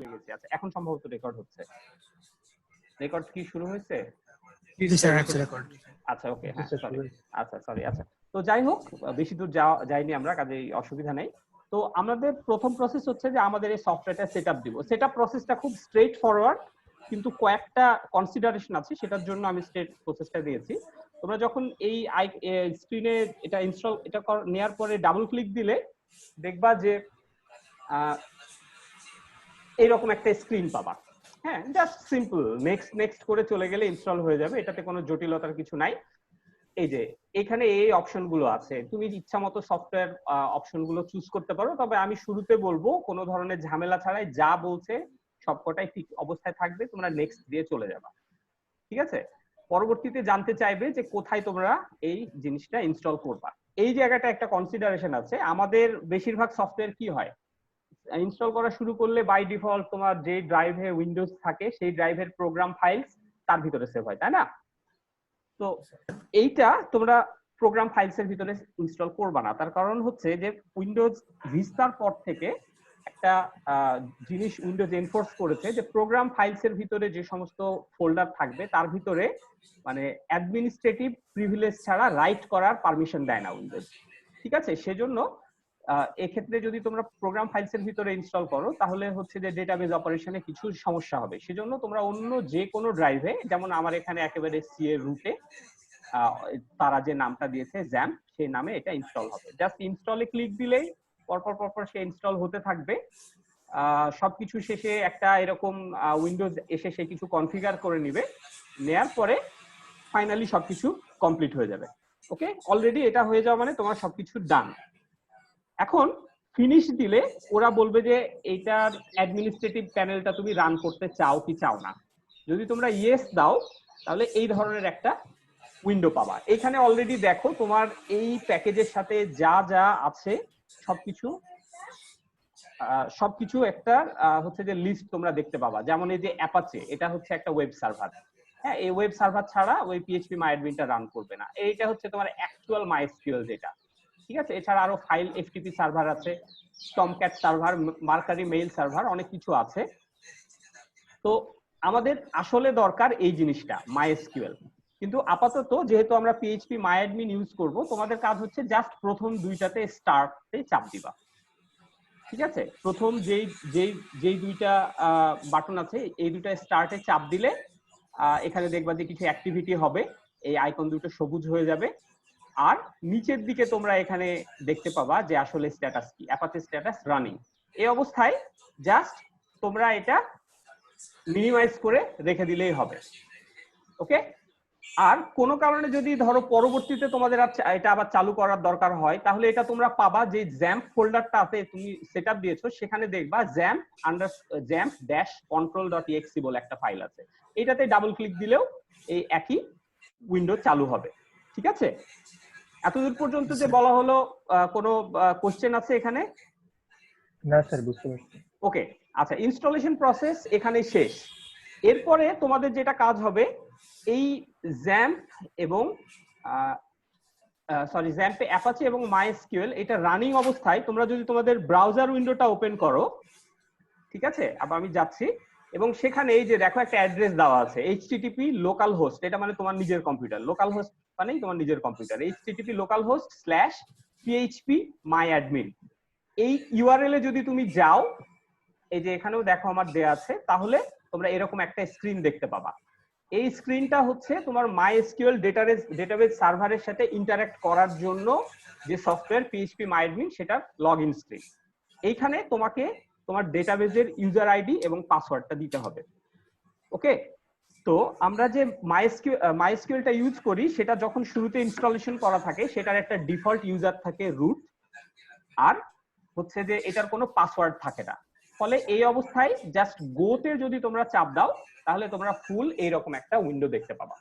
গেছি। আচ্ছা, এখন সম্ভবত রেকর্ড হচ্ছে। রেকর্ড কি শুরু হয়েছে? আচ্ছা, ওকে, হ্যাঁ, সরি। আচ্ছা, সরি। আচ্ছা, তো যাই হোক, বেশি দূর যাইনি আমরা, কাজেই অসুবিধা নেই। তো আমাদের প্রথম প্রসেস হচ্ছে যে আমাদের এই সফটওয়্যারটা সেটআপ দিব। সেটআপ প্রসেসটা খুব স্ট্রেট ফরওয়ার্ড, কিন্তু কয়েকটা কনসিডারেশন আছে, সেটার জন্য আমি স্ট্রেট প্রসেসটা দিয়েছি। তোমরা যখন এই স্ক্রিনে এটা ইনস্টল নেওয়ার পরে ডাবল ক্লিক দিলে দেখবা যে এইরকম একটা স্ক্রিন পাবা। হ্যাঁ, জাস্ট সিম্পল নেক্সট নেক্সট করে চলে গেলে ইনস্টল হয়ে যাবে। এটাতে কোনো জটিলতার কিছু নাই। এই যে এখানে এই অপশনগুলো আছে, তুমি ইচ্ছা মতো সফটওয়্যার অপশনগুলো চুজ করতে পারো। তবে আমি শুরুতে বলবো কোনো ধরনের ঝামেলা ছাড়াই যা বলছে সবকটাই ঠিক অবস্থায় থাকবে, তোমরা নেক্সট দিয়ে চলে যাবা। ঠিক আছে? পরবর্তীতে জানতে চাইবে যে কোথায় তোমরা এই জিনিসটা ইনস্টল করবা। এই জায়গাটা একটা কনসিডারেশন আছে। আমাদের বেশিরভাগ সফটওয়্যার কি হয়, ইনস্টল করা শুরু করলে বাই ডিফল্ট তোমার যে ড্রাইভে উইন্ডোজ থাকে সেই ড্রাইভের প্রোগ্রাম ফাইলস তার ভিতরে সেভ হয়, তাই না? তো এইটা তোমরা প্রোগ্রাম ফাইলস এর ভিতরে ইনস্টল করবা না। তার কারণ হচ্ছে যে উইন্ডোজ ভিস্তার পর থেকে একটা জিনিস উইন্ডোজ এনফোর্স করেছে যে প্রোগ্রাম ফাইলস এর ভিতরে যে সমস্ত ফোল্ডার থাকবে তার ভিতরে মানে অ্যাডমিনিস্ট্রেটিভ প্রিভিলেজ ছাড়া রাইট করার পারমিশন দেয় না উইন্ডোজ। ঠিক আছে? সেজন্য এক্ষেত্রে যদি তোমরা প্রোগ্রাম ফাইলস এর ভিতরে ইনস্টল করো তাহলে হচ্ছে যে ডেটাবেজ অপারেশনে কিছু সমস্যা হবে। সেজন্য তোমরা অন্য যে কোনো ড্রাইভে, যেমন আমার এখানে একেবারে সি এর রুটে তারা যে নামটা দিয়েছে জ্যাম্প, সেই নামে এটা ইনস্টল হবে। জাস্ট ইনস্টলে ক্লিক দিলেই পরপর পরপর সে ইনস্টল হতে থাকবে। সবকিছু শেষে একটা এরকম উইন্ডোজ এসে সে কিছু কনফিগার করে নিবে, নেয়ার পরে ফাইনালি সবকিছু কমপ্লিট হয়ে যাবে। ওকে, অলরেডি এটা হয়ে যাওয়া মানে তোমার সবকিছু ডান। এখন ফিনিশ দিলে ওরা বলবে যে এইটার অ্যাডমিনিস্ট্রেটিভ প্যানেলটা তুমি রান করতে চাও কি চাও না। যদি তোমরা ইয়েস দাও তাহলে এই ধরনের একটা উইন্ডো পাবা। এখানে অলরেডি দেখো তোমার এই প্যাকেজের সাথে যা যা আছে সবকিছু একটা হচ্ছে যে লিস্ট তোমরা দেখতে পাবা। যেমন এই যে অ্যাপাচে, এটা হচ্ছে একটা ওয়েব সার্ভার। হ্যাঁ, এই ওয়েব সার্ভার ছাড়া ওই পিএইচপি মাইঅ্যাডমিনটা রান করবে না। এইটা হচ্ছে তোমার অ্যাকচুয়াল মাইএসকিউএল যেটা। ঠিক আছে? এছাড়া আরো ফাইল এফটিপি সার্ভার আছে, Tomcat server, mercury mail server, অনেক কিছু আছে। তো আমাদের আসলে দরকার এই জিনিসটা মাইএসকিউএল। কিন্তু আপাতত যেহেতু আমরা পিএইচপি মাইঅ্যাডমিন ইউজ করব, তোমাদের কাজ হচ্ছে জাস্ট প্রথম দুইটাতে স্টার্টে চাপ দিবা। ঠিক আছে? প্রথম যেই দুইটা বাটন আছে এই দুইটা স্টার্টে চাপ দিলে এখানে দেখবা যে কিছু অ্যাক্টিভিটি হবে, এই আইকন দুটো সবুজ হয়ে যাবে। আর নিচের দিকে তোমরা এখানে দেখতে পাবা যে আসলে স্ট্যাটাস কি, অ্যাপাচে স্ট্যাটাস রানিং। এই অবস্থায় জাস্ট তোমরা এটা মিনিমাইজ করে রেখে দিলেই হবে। ওকে? আর কোনো কারণে যদি ধরো পরবর্তীতে তোমাদের এটা আবার চালু করার দরকার হয়, তাহলে এটা তোমরা পাবা যে জ্যাম্প ফোল্ডারটা আছে তুমি সেটআপ দিয়েছো, সেখানে দেখবা জ্যাম্প-control.exe বলে একটা ফাইল আছে। এটাতে ডাবল ক্লিক দিলেও এই একই উইন্ডো চালু হবে। ঠিক আছে? এতদূর পর্যন্ত যে বলা হলো, কোনো কোশ্চেন আছে এখানে? না স্যার, বুঝতে পারছি। ওকে, আচ্ছা, ইনস্টলেশন প্রসেস এখানে শেষ। এরপরে তোমাদের যেটা কাজ হবে, এই জ্যাম্প এবং জ্যাম্পে অ্যাপাচে এবং মাইএসকিউএল এটা রানিং অবস্থায় তোমরা যদি তোমাদের ব্রাউজার উইন্ডোটা ওপেন করো, ঠিক আছে, আবার আমি যাচ্ছি, এবং সেখানে এই যে দেখো একটা অ্যাড্রেস দেওয়া আছে http লোকাল হোস্ট, এটা মানে তোমার নিজের কম্পিউটার, লোকাল হোস্ট মানেই তোমার নিজের কম্পিউটার, http localhost/phpMyAdmin। এই ইউআরএল এ যদি তুমি যাও, এই যে এখানেও দেখো আমার দেয়া আছে, তাহলে তোমরা এরকম একটা স্ক্রিন দেখতে পাবা। এই স্ক্রিনটা হচ্ছে তোমার মাইএসকিউএল ডেটাবেজ সার্ভারের সাথে ইন্টারঅ্যাক্ট করার জন্য যে সফটওয়্যার পিএইচপি মাইঅ্যাডমিন, সেটার লগইন স্ক্রিন। এইখানে তোমাকে তোমার ডেটাবেজের ইউজার আইডি এবং পাসওয়ার্ডটা দিতে হবে। ওকে? তো আমরা যে মাইএসকিউএলটা ইউজ করি, সেটা যখন শুরুতে ইনস্টলেশন করা থাকে সেটার একটা ডিফল্ট ইউজার থাকে রুট, আর হচ্ছে যে এটার কোনো পাসওয়ার্ড থাকে না। ফলে এই অবস্থায় জাস্ট গোতে যদি তোমরা চাপ দাও তাহলে তোমরা ফুল এইরকম একটা উইন্ডো দেখতে পাবা।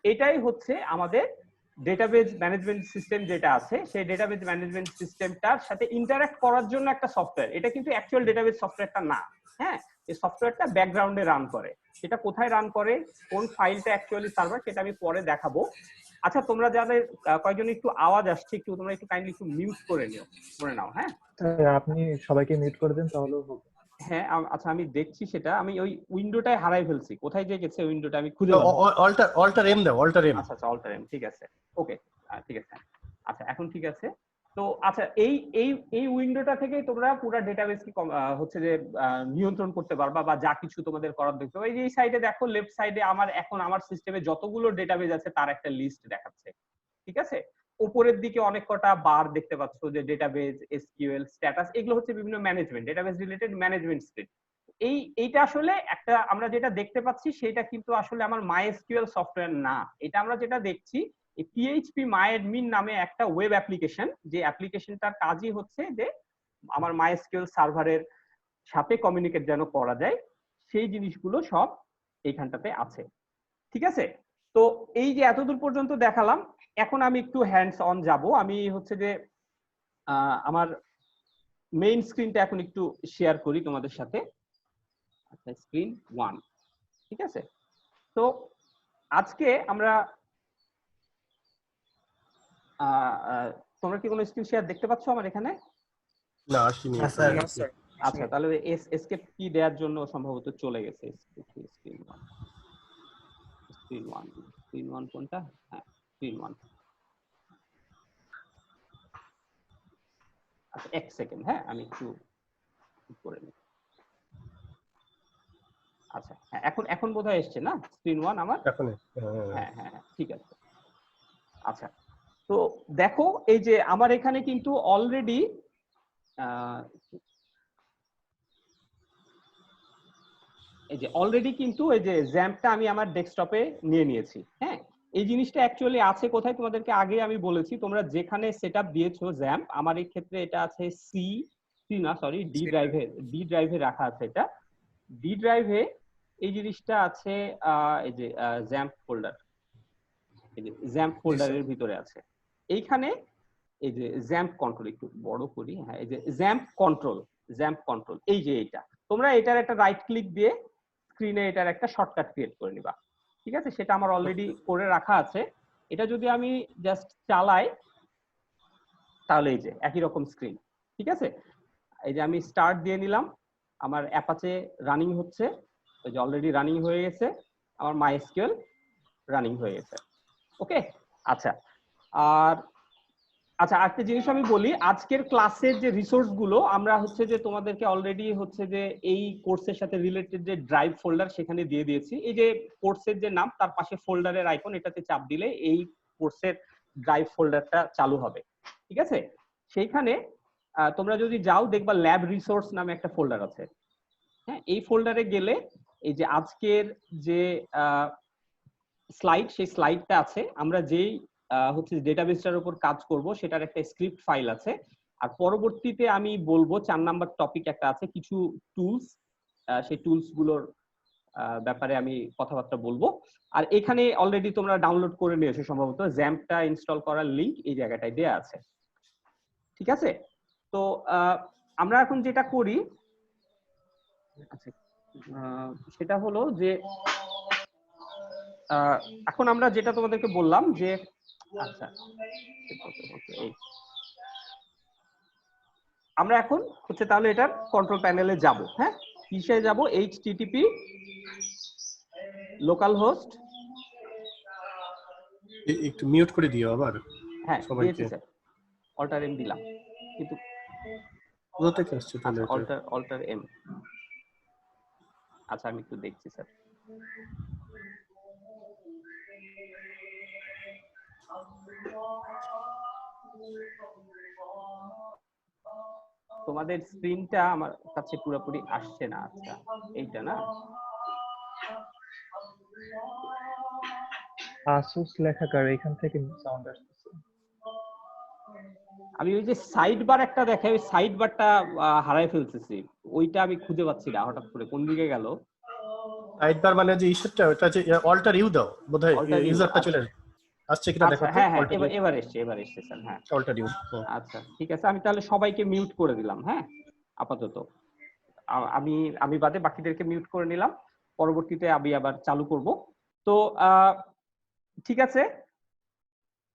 এটাই হচ্ছে আমাদের ডেটাবেজ ম্যানেজমেন্ট সিস্টেম যেটা আছে, সেই ডেটাবেজ ম্যানেজমেন্ট সিস্টেমটার সাথে ইন্টারঅ্যাক্ট করার জন্য একটা সফটওয়্যার। এটা কিন্তু অ্যাকচুয়াল ডেটাবেজ সফটওয়্যারটা না। হ্যাঁ, এই সফটওয়্যারটা ব্যাকগ্রাউন্ডে রান করে। সেটা কোথায় রান করে, কোন ফাইলটা অ্যাকচুয়ালি সার্ভার, সেটা আমি পরে দেখাবো। আচ্ছা, তোমরা যাদের কয়েকজন একটু আওয়াজ আসছে, একটু তোমরা একটু কাইন্ডলি একটু মিউট করে নাও। হ্যাঁ, আপনি সবাইকে মিউট করে দেন তাহলে হবে। হ্যাঁ আচ্ছা আমি দেখছি সেটা, আমি ওই উইন্ডোটায় হারাই ফেলছি, কোথায় যে গেছে উইন্ডোটা আমি খুঁজে পাচ্ছি। অল্টার এম দাও, অল্টার এম। আচ্ছা আচ্ছা অল্টার এম, ঠিক আছে, ওকে, ঠিক আছে। আচ্ছা এখন ঠিক আছে। তো আচ্ছা এই এই এই উইন্ডোটা থেকে তোমরা পুরো ডেটাবেস কি হচ্ছে যে নিয়ন্ত্রণ করতে পারবা, বা যা কিছু তোমাদের করার দেখতে পাবে। এই সাইডে দেখো, লেফট সাইডে আমার সিস্টেমে যতগুলো ডেটাবেস আছে তার একটা লিস্ট দেখাচ্ছে, ঠিক আছে। উপরের দিকে অনেক কটা বার দেখতে পাচ্ছ, যে ডেটাবেস, এসকিউএল, স্ট্যাটাস, এগুলো হচ্ছে বিভিন্ন management, database related management script. এইটা আসলে একটা, আমরা যেটা দেখতে পাচ্ছি সেটা কিন্তু আসলে আমার মাইএসকিউএল সফটওয়্যার না। এটা আমরা যেটা দেখছি এই পিএইচপি মাইঅ্যাডমিন নামে একটা ওয়েব অ্যাপ্লিকেশন, যে অ্যাপ্লিকেশনটার কাজই হচ্ছে যে আমার মাইএসকিউএল সার্ভারের সাথে কমিউনিকেট যেন করা যায়, সেই জিনিসগুলো সব এইখানটাতে আছে, ঠিক আছে। তো এই যে এতদূর পর্যন্ত দেখালাম, এখন আমি একটু হ্যান্ডস অন যাব। আমি হচ্ছে যে আমার মেইন স্ক্রিনটা এখন একটু শেয়ার করি তোমাদের সাথে। আচ্ছা স্ক্রিন 1, ঠিক আছে। তো আজকে আমরা তোমরা কি কোনো স্ক্রিন শেয়ার দেখতে পাচ্ছ আমার এখানে? না আসেনি। আচ্ছা তাহলে এসকেপ কি দেওয়ার জন্য সম্ভবত চলে গেছে। স্ক্রিন 1 কোনটা? হ্যাঁ স্ক্রিন 1। আচ্ছা এক সেকেন্ড, হ্যাঁ আমি একটু করে নিই। আচ্ছা হ্যাঁ এখন বোধহয় এসছে না স্ক্রিন 1 আমার? হ্যাঁ হ্যাঁ ঠিক আছে। আচ্ছা তো দেখো এই যে আমার এখানে কিন্তু অলরেডি কিন্তু এই যে জ্যাম্পটা আমি আমার ডেস্কটপে নিয়ে নিয়েছি। হ্যাঁ এই জিনিসটা অ্যাকচুয়ালি আছে কোথায় তোমাদেরকে আগে আমি বলেছি, তোমরা যেখানে সেটআপ দিয়েছো জ্যাম্প, আমার এই ক্ষেত্রে এটা আছে ডি ড্রাইভে রাখা আছে। এটা ডি ড্রাইভে এই জিনিসটা আছে, এই যে জ্যাম্প ফোল্ডার, এই যে জ্যাম্প ফোল্ডারের ভিতরে আছে। এইখানে এই যে জ্যাম্প কন্ট্রোল, একটু বড় করি, হ্যাঁ এই যে জ্যাম্প কন্ট্রোল, এই যে এটা, তোমরা এটার একটা রাইট ক্লিক দিয়ে স্ক্রিনে এটার একটা শর্টকাট ক্রিয়েট করে নিবা, ঠিক আছে। সেটা আমার অলরেডি করে রাখা আছে। এটা যদি আমি জাস্ট চালাই তাহলে এই যে একই রকম স্ক্রিন, ঠিক আছে। এই যে আমি স্টার্ট দিয়ে নিলাম, আমার অ্যাপাচে রানিং হচ্ছে, ওই যে অলরেডি রানিং হয়ে গেছে, আমার মাইএসকিউএল রানিং হয়ে গেছে, ওকে। আচ্ছা আর আচ্ছা একটা জিনিস আমি বলি, আজকের ক্লাসের যে রিসোর্স গুলো আমরা হচ্ছে যে তোমাদেরকে অলরেডি হচ্ছে যে এই কোর্সের সাথে রিলেটেড যে ড্রাইভ ফোল্ডার সেখানে দিয়ে দিয়েছি। এই যে কোর্সের যে নাম তার পাশে ফোল্ডারের আইকন, এটাতে চাপ দিলে এই কোর্সের ড্রাইভ ফোল্ডারটা চালু হবে, ঠিক আছে। সেইখানে তোমরা যদি যাও দেখবা ল্যাব রিসোর্স নামে একটা ফোল্ডার আছে। হ্যাঁ এই ফোল্ডারে গেলে এই যে আজকের যে স্লাইড, সেই স্লাইডটা আছে, আমরা যেই হচ্ছে ডেটাবেসটার উপর কাজ করব সেটার একটা স্ক্রিপ্ট ফাইল আছে। আর পরবর্তীতে আমি বলবো 4 নাম্বার টপিক একটা আছে, কিছু টুলস, সেই টুলস গুলোর ব্যাপারে আমি কথাবার্তা বলবো। আর এখানে অলরেডি তোমরা ডাউনলোড করে নিয়েছো সম্ভবত, জ্যাম্পটা ইনস্টল করার লিংক এই জায়গাটায় দেয়া আছে, ঠিক আছে। তো আমরা এখন যেটা করি, আচ্ছা সেটা হলো যে এখন আমরা যেটা তোমাদেরকে বললাম যে আচ্ছা আমরা এখন হচ্ছে তাহলে এটার কন্ট্রোল প্যানেলে যাব। হ্যাঁ কিসে যাব? http localhost, একটু মিউট করে দিও আবার। হ্যাঁ সবাইকে দিয়েছি স্যার, অল্টার এম দিলাম কিন্তু কোথা থেকে আসছে তাহলে এটা? Alter M. আচ্ছা আমি একটু দেখছি স্যার। তোমাদের স্ক্রিনটা আমার কাছে পুরোপুরি আসছে না। আচ্ছা এইটা না, আসুস লেখাকার এখান থেকে সাউন্ড আসছে। আমি ওই যে সাইড বার একটা দেখে, ওই সাইড বারটা হারাই ফেলতেছি, ওইটা আমি খুঁজে পাচ্ছি না, হঠাৎ করে কোন দিকে গেল। সাইড বার মানে যে ইস্যুটা, ওটা যে অল্টার ইউ দাও, বোধহয় ইউজারটা চলে আসছে কিনা দেখো। হ্যাঁ হ্যাঁ এবার এসছে স্যার, হ্যাঁ অল্টার ইউ। আচ্ছা ঠিক আছে, আমি তাহলে সবাইকে মিউট করে দিলাম। হ্যাঁ আপাতত আমি বাদে বাকিদেরকে মিউট করে নিলাম, পরবর্তীতে আমি আবার চালু করব। তো ঠিক আছে,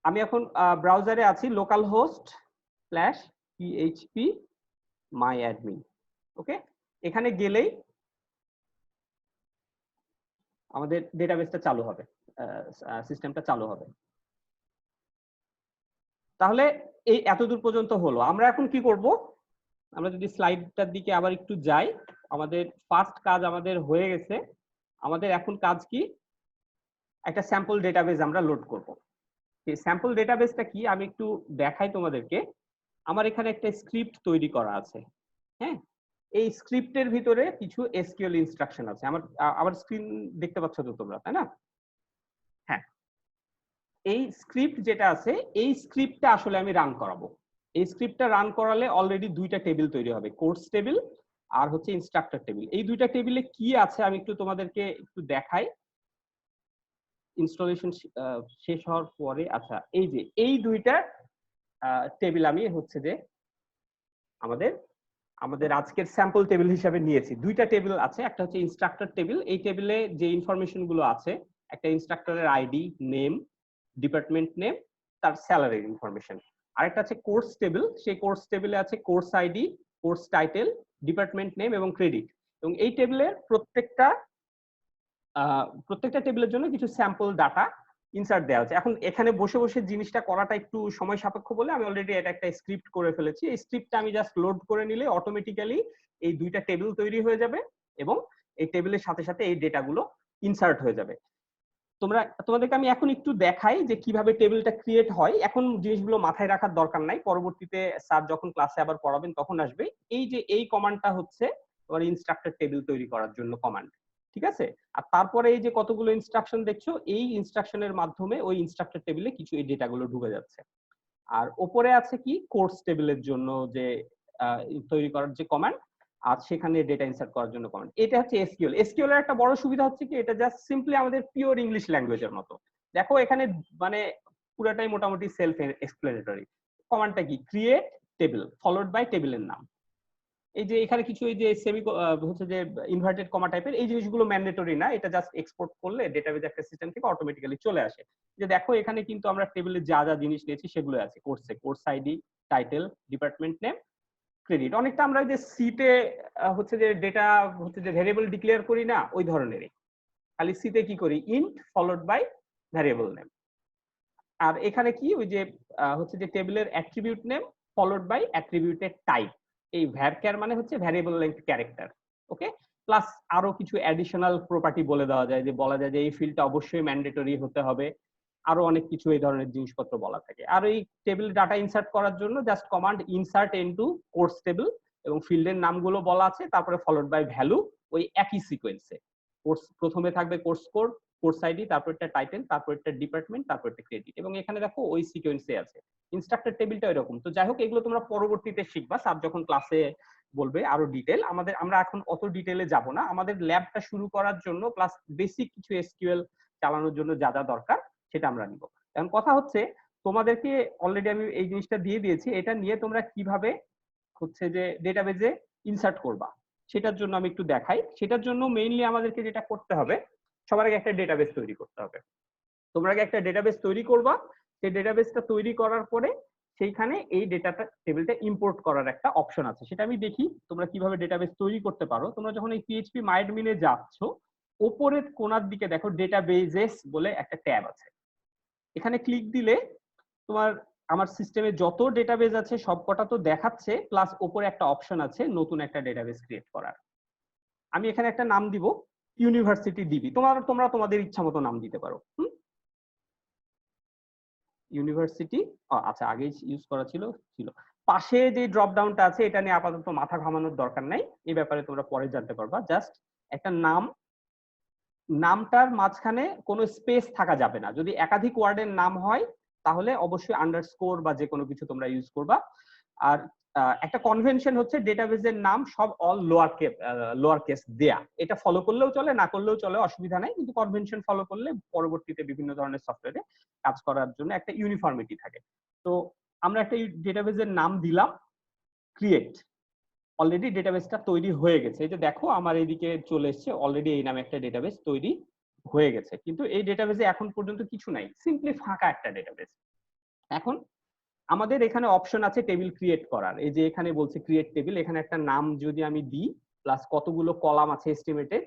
আমি এখন ব্রাউজারে আছি, localhost/php myadmin, ওকে। এখানে গেলেই আমাদের ডেটাবেসটা চালু হবে, সিস্টেমটা চালু হবে। তাহলে এই এতদূর পর্যন্ত হলো। আমরা এখন কি করব? আমরা যদি স্লাইডটার দিকে আবার একটু যাই, আমাদের ফার্স্ট কাজ আমাদের হয়ে গেছে। আমাদের এখন কাজ কি? একটা স্যাম্পল ডেটাবেস আমরা লোড করব। এই স্যাম্পল ডেটাবেসটা কি আমি একটু দেখাই তোমাদেরকে। আমার এখানে একটা স্ক্রিপ্ট তৈরি করা আছে। হ্যাঁ, এই স্ক্রিপ্টের ভিতরে কিছু এসকিউএল ইনস্ট্রাকশন আছে। আমার স্ক্রিন দেখতে পাচ্ছ তো তোমরা, তাই না? হ্যাঁ, এই স্ক্রিপ্ট যেটা আছে এই স্ক্রিপ্টটা আসলে আমি রান করাবো। এই স্ক্রিপ্টটা রান করালে অলরেডি দুইটা টেবিল তৈরি হবে, কোর্স টেবিল আর হচ্ছে ইনস্ট্রাক্টর টেবিল। এই দুইটা টেবিলে কি আছে আমি একটু তোমাদেরকে একটু দেখাই। ইনস্টলেশন শেষ হওয়ার পরে, আচ্ছা এই যে এই দুইটা টেবিল আমি হচ্ছে যে আমাদের আজকের স্যাম্পল টেবিল হিসাবে নিয়েছি। দুইটা টেবিল আছে, একটা হচ্ছে ইনস্ট্রাক্টর টেবিল। এই টেবিলে যে ইনফরমেশন গুলো আছে, একটা ইনস্ট্রাক্টরের আইডি, নেম, ডিপার্টমেন্ট নেম, তার স্যালারির ইনফরমেশন। আরেকটা আছে কোর্স টেবিল। সেই কোর্স টেবিলে আছে course ID, course title, department name এবং ক্রেডিট। এবং এই টেবিলের প্রত্যেকটা টেবিলের জন্য কিছু স্যাম্পল ডাটা ইনসার্ট দেওয়া আছে। এখন এখানে বসে বসে জিনিসটা করাটা একটু সময় সাপেক্ষ বলে আমি অলরেডি এটা একটা স্ক্রিপ্ট করে ফেলেছি। এই স্ক্রিপ্টটা আমি জাস্ট লোড করে নিলে অটোমেটিক্যালি এই দুইটা টেবিল তৈরি হয়ে যাবে এবং এই টেবিলের সাথে সাথে এই ডেটাগুলো ইনসার্ট হয়ে যাবে। তোমাদেরকে আমি এখন একটু দেখাই যে কিভাবে টেবিলটা ক্রিয়েট হয়। এখন জিনিসগুলো মাথায় রাখার দরকার নাই, পরবর্তীতে স্যার যখন ক্লাসে আবার পড়াবেন তখন আসবে। এই যে এই কমান্ডটা হচ্ছে তোমার ইনস্ট্রাক্টর টেবিল তৈরি করার জন্য কমান্ড, ঠিক আছে? আর তারপরে এই যে কতগুলো ইনস্ট্রাকশন দেখছো, এই ইনস্ট্রাকশনের মাধ্যমে ওই ইনস্ট্রাক্টর টেবিলে কিছু এই ডেটাগুলো ঢুকে যাচ্ছে। আর ওপরে আছে কি কোর্স টেবিলের জন্য যে তৈরি করার যে কমান্ড, আর সেখানে ডেটা ইনসার্ট করার জন্য কমান্ড। এটা হচ্ছে এসকিউএল। এসকিউএল এর একটা বড় সুবিধা হচ্ছে কি, এটা জাস্ট সিম্পলি আমাদের পিওর ইংলিশ ল্যাঙ্গুয়েজের মতো। দেখো এখানে মানে পুরোটাই মোটামুটি সেলফ এক্সপ্লেনেটরি। কমান্ডটা কি? ক্রিয়েট টেবিল ফলোড বাই টেবিলের নাম। এই যে এখানে কিছু এই যে সেমি হচ্ছে যে ইনভার্টেড কমা টাইপের এই জিনিসগুলো ম্যান্ডেটরি না, এটা জাস্ট এক্সপোর্ট করলে ডেটাবেজ একটা সিস্টেম থেকে অটোমেটিক্যালি চলে আসে। যে দেখো এখানে কিন্তু আমরা টেবিলে যা যা জিনিস নিয়েছি সেগুলো আছে কোর্সে, course ID, title, department name, credit. অনেকটা আমরা যে সিতে হচ্ছে যে ডেটা হচ্ছে যে ভেরিয়েবল ডিক্লেয়ার করি না, ওই ধরনেরই। খালি সিতে কি করি? Int followed by variable name. আর এখানে কি ওই যে হচ্ছে যে টেবিলের অ্যাট্রিবিউট নেম ফলোড বাই অ্যাট্রিবিউটের টাইপ। এই ভ্যারক্যার মানে হচ্ছে variable length character. Okay, plus আরো কিছু অ্যাডিশনাল প্রপার্টি বলে দেওয়া যায়, যে বলা যায় যে এই ফিল্ডটা অবশ্যই ম্যান্ডেটরি হতে হবে। আরো অনেক কিছু এই ধরনের জিনিসপত্র বলা থাকে। আর এই টেবিল ডাটা ইনসার্ট করার জন্য just command insert into course table এবং ফিল্ডের নামগুলো বলা আছে, তারপরে ফলোড বাই ভ্যালু ওই একই সিকোয়েন্সে। কোর্স প্রথমে থাকবে কোর্স কোড, কোর্স আইডি, তারপর একটা টাইটেল, তারপর একটা ডিপার্টমেন্ট, তারপর একটা ক্রেডিট। এবং এখানে দেখো ওই সিকোয়েন্সে আছে। ইনস্ট্রাক্টর টেবিলটা এরকম। তো যাই হোক, এগুলো তোমরা পরবর্তীতে শিখবা, স্যার যখন ক্লাসে বলবে আরো ডিটেল। আমরা এখন অত ডিটেলে যাব না। আমাদের ল্যাবটা শুরু করার জন্য প্লাস বেসিক কিছু এসকিউএল চালানোর জন্য যা যা দরকার সেটা আমরা নিব। এখন কথা হচ্ছে, তোমাদেরকে অলরেডি আমি এই জিনিসটা দিয়ে দিয়েছি, এটা নিয়ে তোমরা কিভাবে হচ্ছে যে ডেটাবেজে ইনসার্ট করবা সেটার জন্য আমি একটু দেখাই। সেটার জন্য মেইনলি আমাদেরকে যেটা করতে হবে, সবার আগে একটা ডেটাবেস তৈরি করতে হবে। তোমরা আগে একটা ডেটাবেস তৈরি করবা। সেই ডেটাবেসটা তৈরি করার পরে সেইখানে এই ডেটাটা টেবিলটা ইম্পোর্ট করার একটা অপশন আছে, সেটা আমি দেখি তোমরা কিভাবে ডেটাবেস তৈরি করতে পারো। তোমরা যখন এই পিএইচপি মাইডমিনে যাচ্ছ, উপরের কোণার দিকে দেখো ডেটাবেজেস বলে একটা ট্যাব আছে। এখানে ক্লিক দিলে তোমার আমার সিস্টেমে যত ডেটাবেস আছে সবকটা তো দেখাচ্ছে, প্লাস উপরে একটা অপশন আছে নতুন একটা ডেটাবেস ক্রিয়েট করার। আমি এখানে একটা নাম দিব ইউনিভার্সিটি ডিবি। তোমরা তোমাদের ইচ্ছা মতো নাম দিতে পারো। ইউনিভার্সিটি, আচ্ছা আগেই ইউজ করা ছিল। পাশে যে ড্রপ ডাউনটা আছে এটা নিয়ে আপাতত মাথা ঘামানোর দরকার নাই, এই ব্যাপারে তোমরা পরে জানতে পারবা। জাস্ট একটা নামটার মাঝখানে কোনো স্পেস থাকা যাবে না। যদি একাধিক ওয়ার্ডের নাম হয় তাহলে অবশ্যই আন্ডারস্কোর বা যে কোনো কিছু তোমরা ইউজ করবা। আর একটা কনভেনশন হচ্ছে ডেটাবেজের নাম সব অল লোয়ার কেস দেয়া। এটা ফলো করলেও চলে, না করলেও চলে, অসুবিধা নাই। কিন্তু কনভেনশন ফলো করলে পরবর্তীতে বিভিন্ন ধরনের সফটওয়্যারে কাজ করার জন্য একটা ইউনিফর্মিটি থাকে। তো আমরা একটা ডেটাবেজের নাম দিলাম ক্রিয়েট। অলরেডি ডেটাবেসটা তৈরি হয়ে গেছে। এই যে দেখো আমার এইদিকে চলে এসেছে, অলরেডি এই নামে একটা ডেটাবেস তৈরি হয়ে গেছে। কিন্তু এই ডেটাবেসে এখন পর্যন্ত কিছু নাই, সিম্পলি ফাঁকা একটা ডেটাবেস। এখন আমাদের এখানে অপশন আছে টেবিল ক্রিয়েট করার। এই যে এখানে বলছে ক্রিয়েট টেবিল, এখানে একটা নাম যদি আমি দিই, প্লাস কতগুলো কলাম আছে এস্টিমেটেড,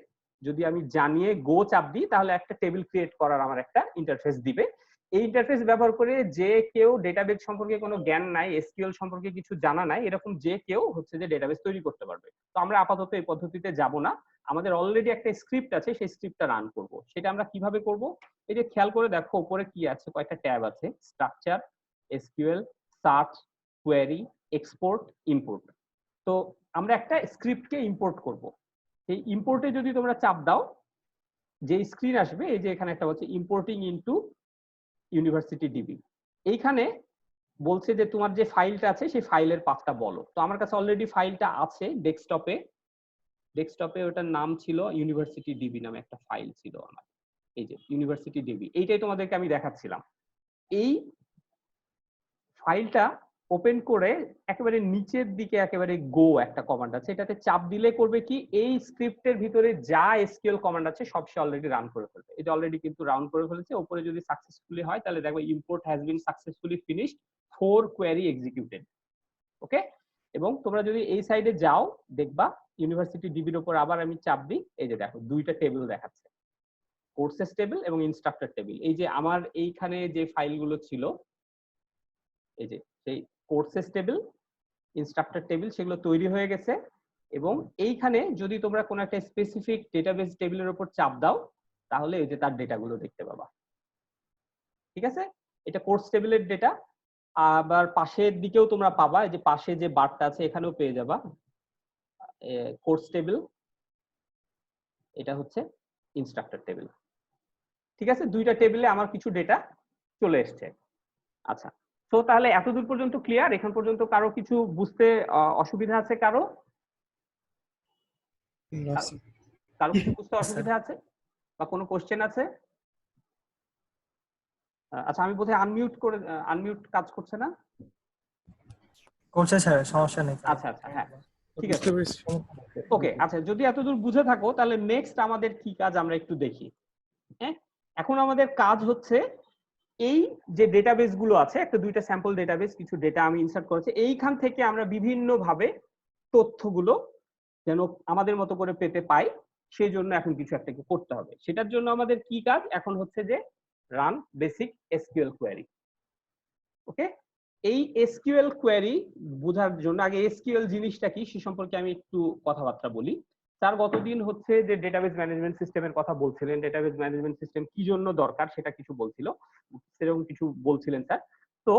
যদি আমি জানিয়ে গো চাপ দিই তাহলে একটা টেবিল ক্রিয়েট করার আমার একটা ইন্টারফেস দিবে। এই ইন্টারফেস ব্যবহার করে যে কেউ ডেটাবেস সম্পর্কে কোনো জ্ঞান নাই, এসকিউএল সম্পর্কে কিছু জানা নাই, এরকম যে কেউ হচ্ছে যে ডেটাবেস তৈরি করতে পারবে। তো আমরা আপাতত এই পদ্ধতিতে যাব না, আমাদের অলরেডি একটা স্ক্রিপ্ট আছে, সেই স্ক্রিপ্টটা রান করব। সেটা আমরা কিভাবে করব? এই যে খেয়াল করে দেখো উপরে কি আছে, কয়েকটা ট্যাব আছে, structure, SQL, search, query, export, import. তো আমরা একটা স্ক্রিপ্টকে ইম্পোর্ট করব। এই ইম্পোর্টে যদি তোমরা চাপ দাও, যে স্ক্রিন আসবে, এই যে এখানে একটা হচ্ছে ইম্পোর্টিং ইনটু ইউনিভার্সিটি ডিবি। এইখানে বলছে যে তোমার যে ফাইলটা আছে সেই ফাইলের পাথটা বলো। তো আমার কাছে অলরেডি ফাইলটা আছে ডেস্কটপে, ওটার নাম ছিল ইউনিভার্সিটি ডিবি নামে একটা ফাইল ছিল আমার। এই যে ইউনিভার্সিটি ডিবি, এইটাই তোমাদেরকে আমি দেখাচ্ছিলাম। এই ফাইলটা ওপেন করে একেবারে নিচের দিকে একেবারে গো একটা কমান্ড আছে, এটাতে চাপ দিলে করবে কি, এই স্ক্রিপ্টের ভিতরে যা এসকিউএল কমান্ড আছে সব সে অলরেডি রান করে ফেলবে। এটা অলরেডি কিন্তু রান করে ফেলেছে। উপরে যদি সাকসেসফুলি হয় তাহলে দেখো import has been successfully finished, 4 query executed. Okay, এবং তোমরা যদি এই সাইডে যাও দেখবা ইউনিভার্সিটি ডিবির উপর আবার আমি চাপ দিই, এই যে দেখো দুইটা টেবিল দেখাচ্ছে, কোর্সেস টেবিল এবং ইনস্ট্রাক্টর টেবিল। এই যে আমার এইখানে যে ফাইলগুলো ছিল, এই যে সেই কোর্সেস টেবিল, ইনস্ট্রাক্টর টেবিল, সেগুলো তৈরি হয়ে গেছে। এবং এইখানে যদি তোমরা কোনো একটা স্পেসিফিক ডেটাবেস টেবিলের উপর চাপ দাও তাহলে এই যে তার ডেটাগুলো দেখতে পাবা। ঠিক আছে, এটা কোর্স টেবিলের ডেটা। আবার পাশের দিকেও তোমরা পাবা, এই যে পাশে যে বারটা আছে এখানেও পেয়ে যাবা কোর্স টেবিল, এটা হচ্ছে ইনস্ট্রাক্টর টেবিল। ঠিক আছে, দুইটা টেবিলে আমার কিছু ডেটা চলে এসছে। আচ্ছা, তো তাহলে এতদূর পর্যন্ত ক্লিয়ার? এখন পর্যন্ত কারো কিছু বুঝতে অসুবিধা আছে? কারো কিছু বুঝতে অসুবিধা আছে বা কোনো কোশ্চেন আছে? আচ্ছা, আমি বোধহয় আনমিউট কাজ করছে না? করছে স্যার, সমস্যা নেই। আচ্ছা আচ্ছা, হ্যাঁ ঠিক আছে, ওকে। আচ্ছা, যদি এতদূর বুঝে থাকো তাহলে নেক্সট আমাদের কি কাজ আমরা একটু দেখি। হ্যাঁ, এখন আমাদের কাজ হচ্ছে এই যে ডেটাবেস গুলো আছে, একটা দুইটা স্যাম্পল ডেটাবেস, কিছু ডেটা আমি ইনসার্ট করেছি, এইখান থেকে আমরা বিভিন্ন ভাবে তথ্যগুলো যেন আমাদের মতো করে পেতে পাই, সেই জন্য এখন কিছু একটা করতে হবে। সেটার জন্য আমাদের কি কাজ এখন হচ্ছে যে রান বেসিক এসকিউএল কোয়েরি। ওকে, এই এসকিউএল কোয়েরি বোঝার জন্য আগে এসকিউএল জিনিসটা কি সে সম্পর্কে আমি একটু কথাবার্তা বলি। স্যার গতদিন হচ্ছে যে ডেটাবেস ম্যানেজমেন্ট সিস্টেমের কথা বলছিলেন, ডেটাবেস ম্যানেজমেন্ট সিস্টেম কি জন্য দরকার সেটা কিছু বলছিল, সেরকম কিছু বলছিলেন স্যার। তো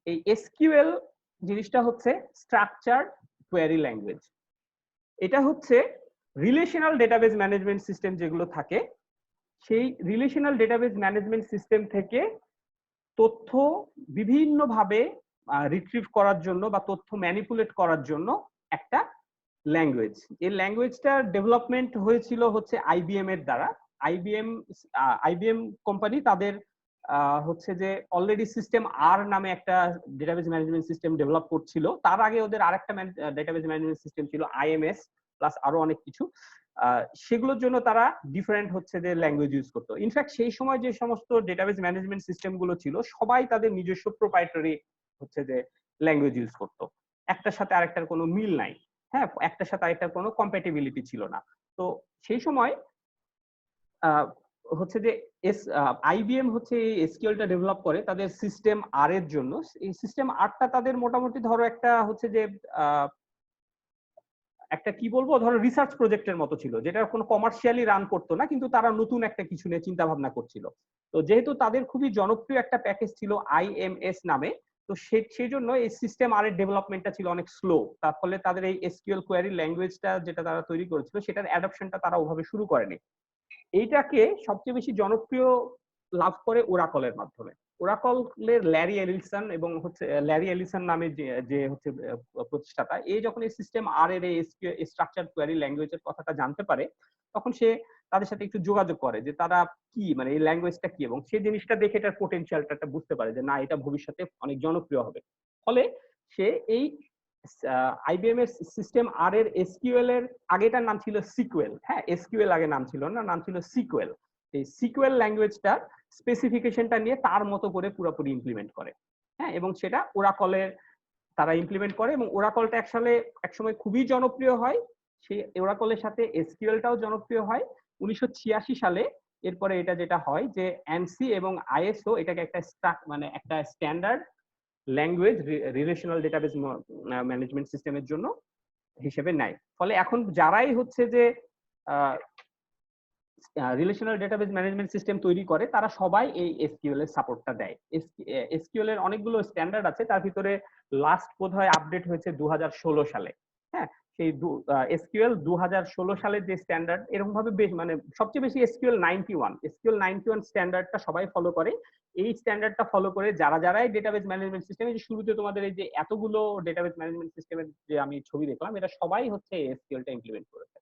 এই এসকিউএল জিনিসটা হচ্ছে স্ট্রাকচারড কোয়েরি ল্যাঙ্গুয়েজ। এটা হচ্ছে রিলেশনাল ডেটাবেস ম্যানেজমেন্ট সিস্টেম যেগুলো থাকে, সেই রিলেশনাল ডেটাবেস ম্যানেজমেন্ট সিস্টেম থেকে তথ্য বিভিন্নভাবে রিট্রিভ করার জন্য বা তথ্য ম্যানিপুলেট করার জন্য একটা ল্যাঙ্গুয়েজ। এই ল্যাঙ্গুয়েজটার ডেভেলপমেন্ট হয়েছিল হচ্ছে আইবিএম এর দ্বারা। আইবিএম কোম্পানি তাদের হচ্ছে যে অলরেডি সিস্টেম আর নামে একটা ডেটাবেস ম্যানেজমেন্ট সিস্টেম ডেভেলপ করছিল। তার আগে ওদের আরেকটা ডেটাবেস ম্যানেজমেন্ট সিস্টেম ছিল আইএমএস প্লাস আরো অনেক কিছু। সেগুলোর জন্য তারা ডিফারেন্ট হচ্ছে যে ল্যাঙ্গুয়েজ ইউজ করতো। ইনফ্যাক্ট সেই সময় যে সমস্ত ডেটাবেস ম্যানেজমেন্ট সিস্টেম গুলো ছিল সবাই তাদের নিজস্ব প্রোপ্রাইটারি হচ্ছে যে ল্যাঙ্গুয়েজ ইউজ করতো, একটার সাথে আরেকটার কোনো মিল নাই। হ্যাঁ, একটার সাথে আরেকটার কোনো কম্প্যাটিবিলিটি ছিল না। তো সেই সময় হচ্ছে যে আইবিএম হচ্ছে এই এসকিউএলটা ডেভেলপ করে তাদের সিস্টেম আর এর জন্য। এই সিস্টেম আরটা তাদের মোটামুটি ধরো একটা হচ্ছে যে একটা কি বলবো, ধরো রিসার্চ প্রজেক্টের মতো ছিল, যেটা কোনো কমার্শিয়ালি রান করতো না, কিন্তু তারা নতুন একটা কিছু নিয়ে চিন্তা ভাবনা করছিল। তো যেহেতু তাদের খুবই জনপ্রিয় একটা প্যাকেজ ছিল আইএমএস নামে, তো সেই জন্য এই সিস্টেম আর এর ডেভেলপমেন্টটা ছিল অনেক স্লো। তার ফলে তাদের এই এসকিউএল কোয়েরি ল্যাঙ্গুয়েজটা যেটা তারা তৈরি করেছিল সেটার অ্যাডপশনটা তারা ওভাবে শুরু করেনি। এইটাকে সবচেয়ে বেশি জনপ্রিয় লাভ করে ওরাকলের মাধ্যমে। ওরাকলের ল্যারি এলিসন এবং হচ্ছে ল্যারি এলিসন নামে যে হচ্ছে প্রতিষ্ঠাতা, এই যখন এই সিস্টেম আর এর এই স্ট্রাকচার কোয়েরি ল্যাঙ্গুয়েজের কথাটা জানতে পারে তখন সে তাদের সাথে একটু যোগাযোগ করে যে তারা কি, মানে এই ল্যাঙ্গুয়েজটা কি, এবং সেই জিনিসটা দেখে এটার পোটেনশিয়ালটা বুঝতে পারে যে না, এটা ভবিষ্যতে অনেক জনপ্রিয় হবে। ফলে সে এই আইবিএম এর সিস্টেম আর এর এসকিউএল এর আগেটার নাম ছিল সিকুয়েল। হ্যাঁ, এসকিউএল আগে নাম ছিল না, নাম ছিল সিকুয়েল। এই সিকুয়েল ল্যাঙ্গুয়েজটার স্পেসিফিকেশনটা নিয়ে তার মতো করে পুরোপুরি ইমপ্লিমেন্ট করে। হ্যাঁ, এবং সেটা ওরাকলের তারা ইমপ্লিমেন্ট করে এবং ওরাকলটা একসময় খুবই জনপ্রিয় হয়। সেই ওরাকলের সাথে এসকিউএলটাও জনপ্রিয় হয় 1986 সালে। এরপরে এটা যেটা হয় যে ANSI এবং ISO এটাকে একটা মানে একটা standard language relational database management সিস্টেমের জন্য হিসেবে নেয়। ফলে এখন যারাই হচ্ছে যে রিলেশনাল ডেটাবেস ম্যানেজমেন্ট সিস্টেম তৈরি করে তারা সবাই এই এসকিউএল এর সাপোর্টটা দেয়। এসকিউএল এর অনেকগুলো স্ট্যান্ডার্ড আছে, তার ভিতরে লাস্ট বোধহয় আপডেট হয়েছে 2016 সালে। হ্যাঁ, সেই এসকিউএল 2016 সালের যে স্ট্যান্ডার্ড, এরকম ভাবে মানে সবচেয়ে বেশি এসকিউএল 91 স্ট্যান্ডার্ডটা সবাই ফলো করে। এই স্ট্যান্ডার্ডটা ফলো করে যারাই ডেটাবেস ম্যানেজমেন্ট সিস্টেমে, যে শুরুতে তোমাদের এই যে এতগুলো ডেটাবেস ম্যানেজমেন্ট সিস্টেমের যে আমি ছবি দেখলাম, এটা সবাই হচ্ছে এসকিউএলটা ইমপ্লিমেন্ট করেছে।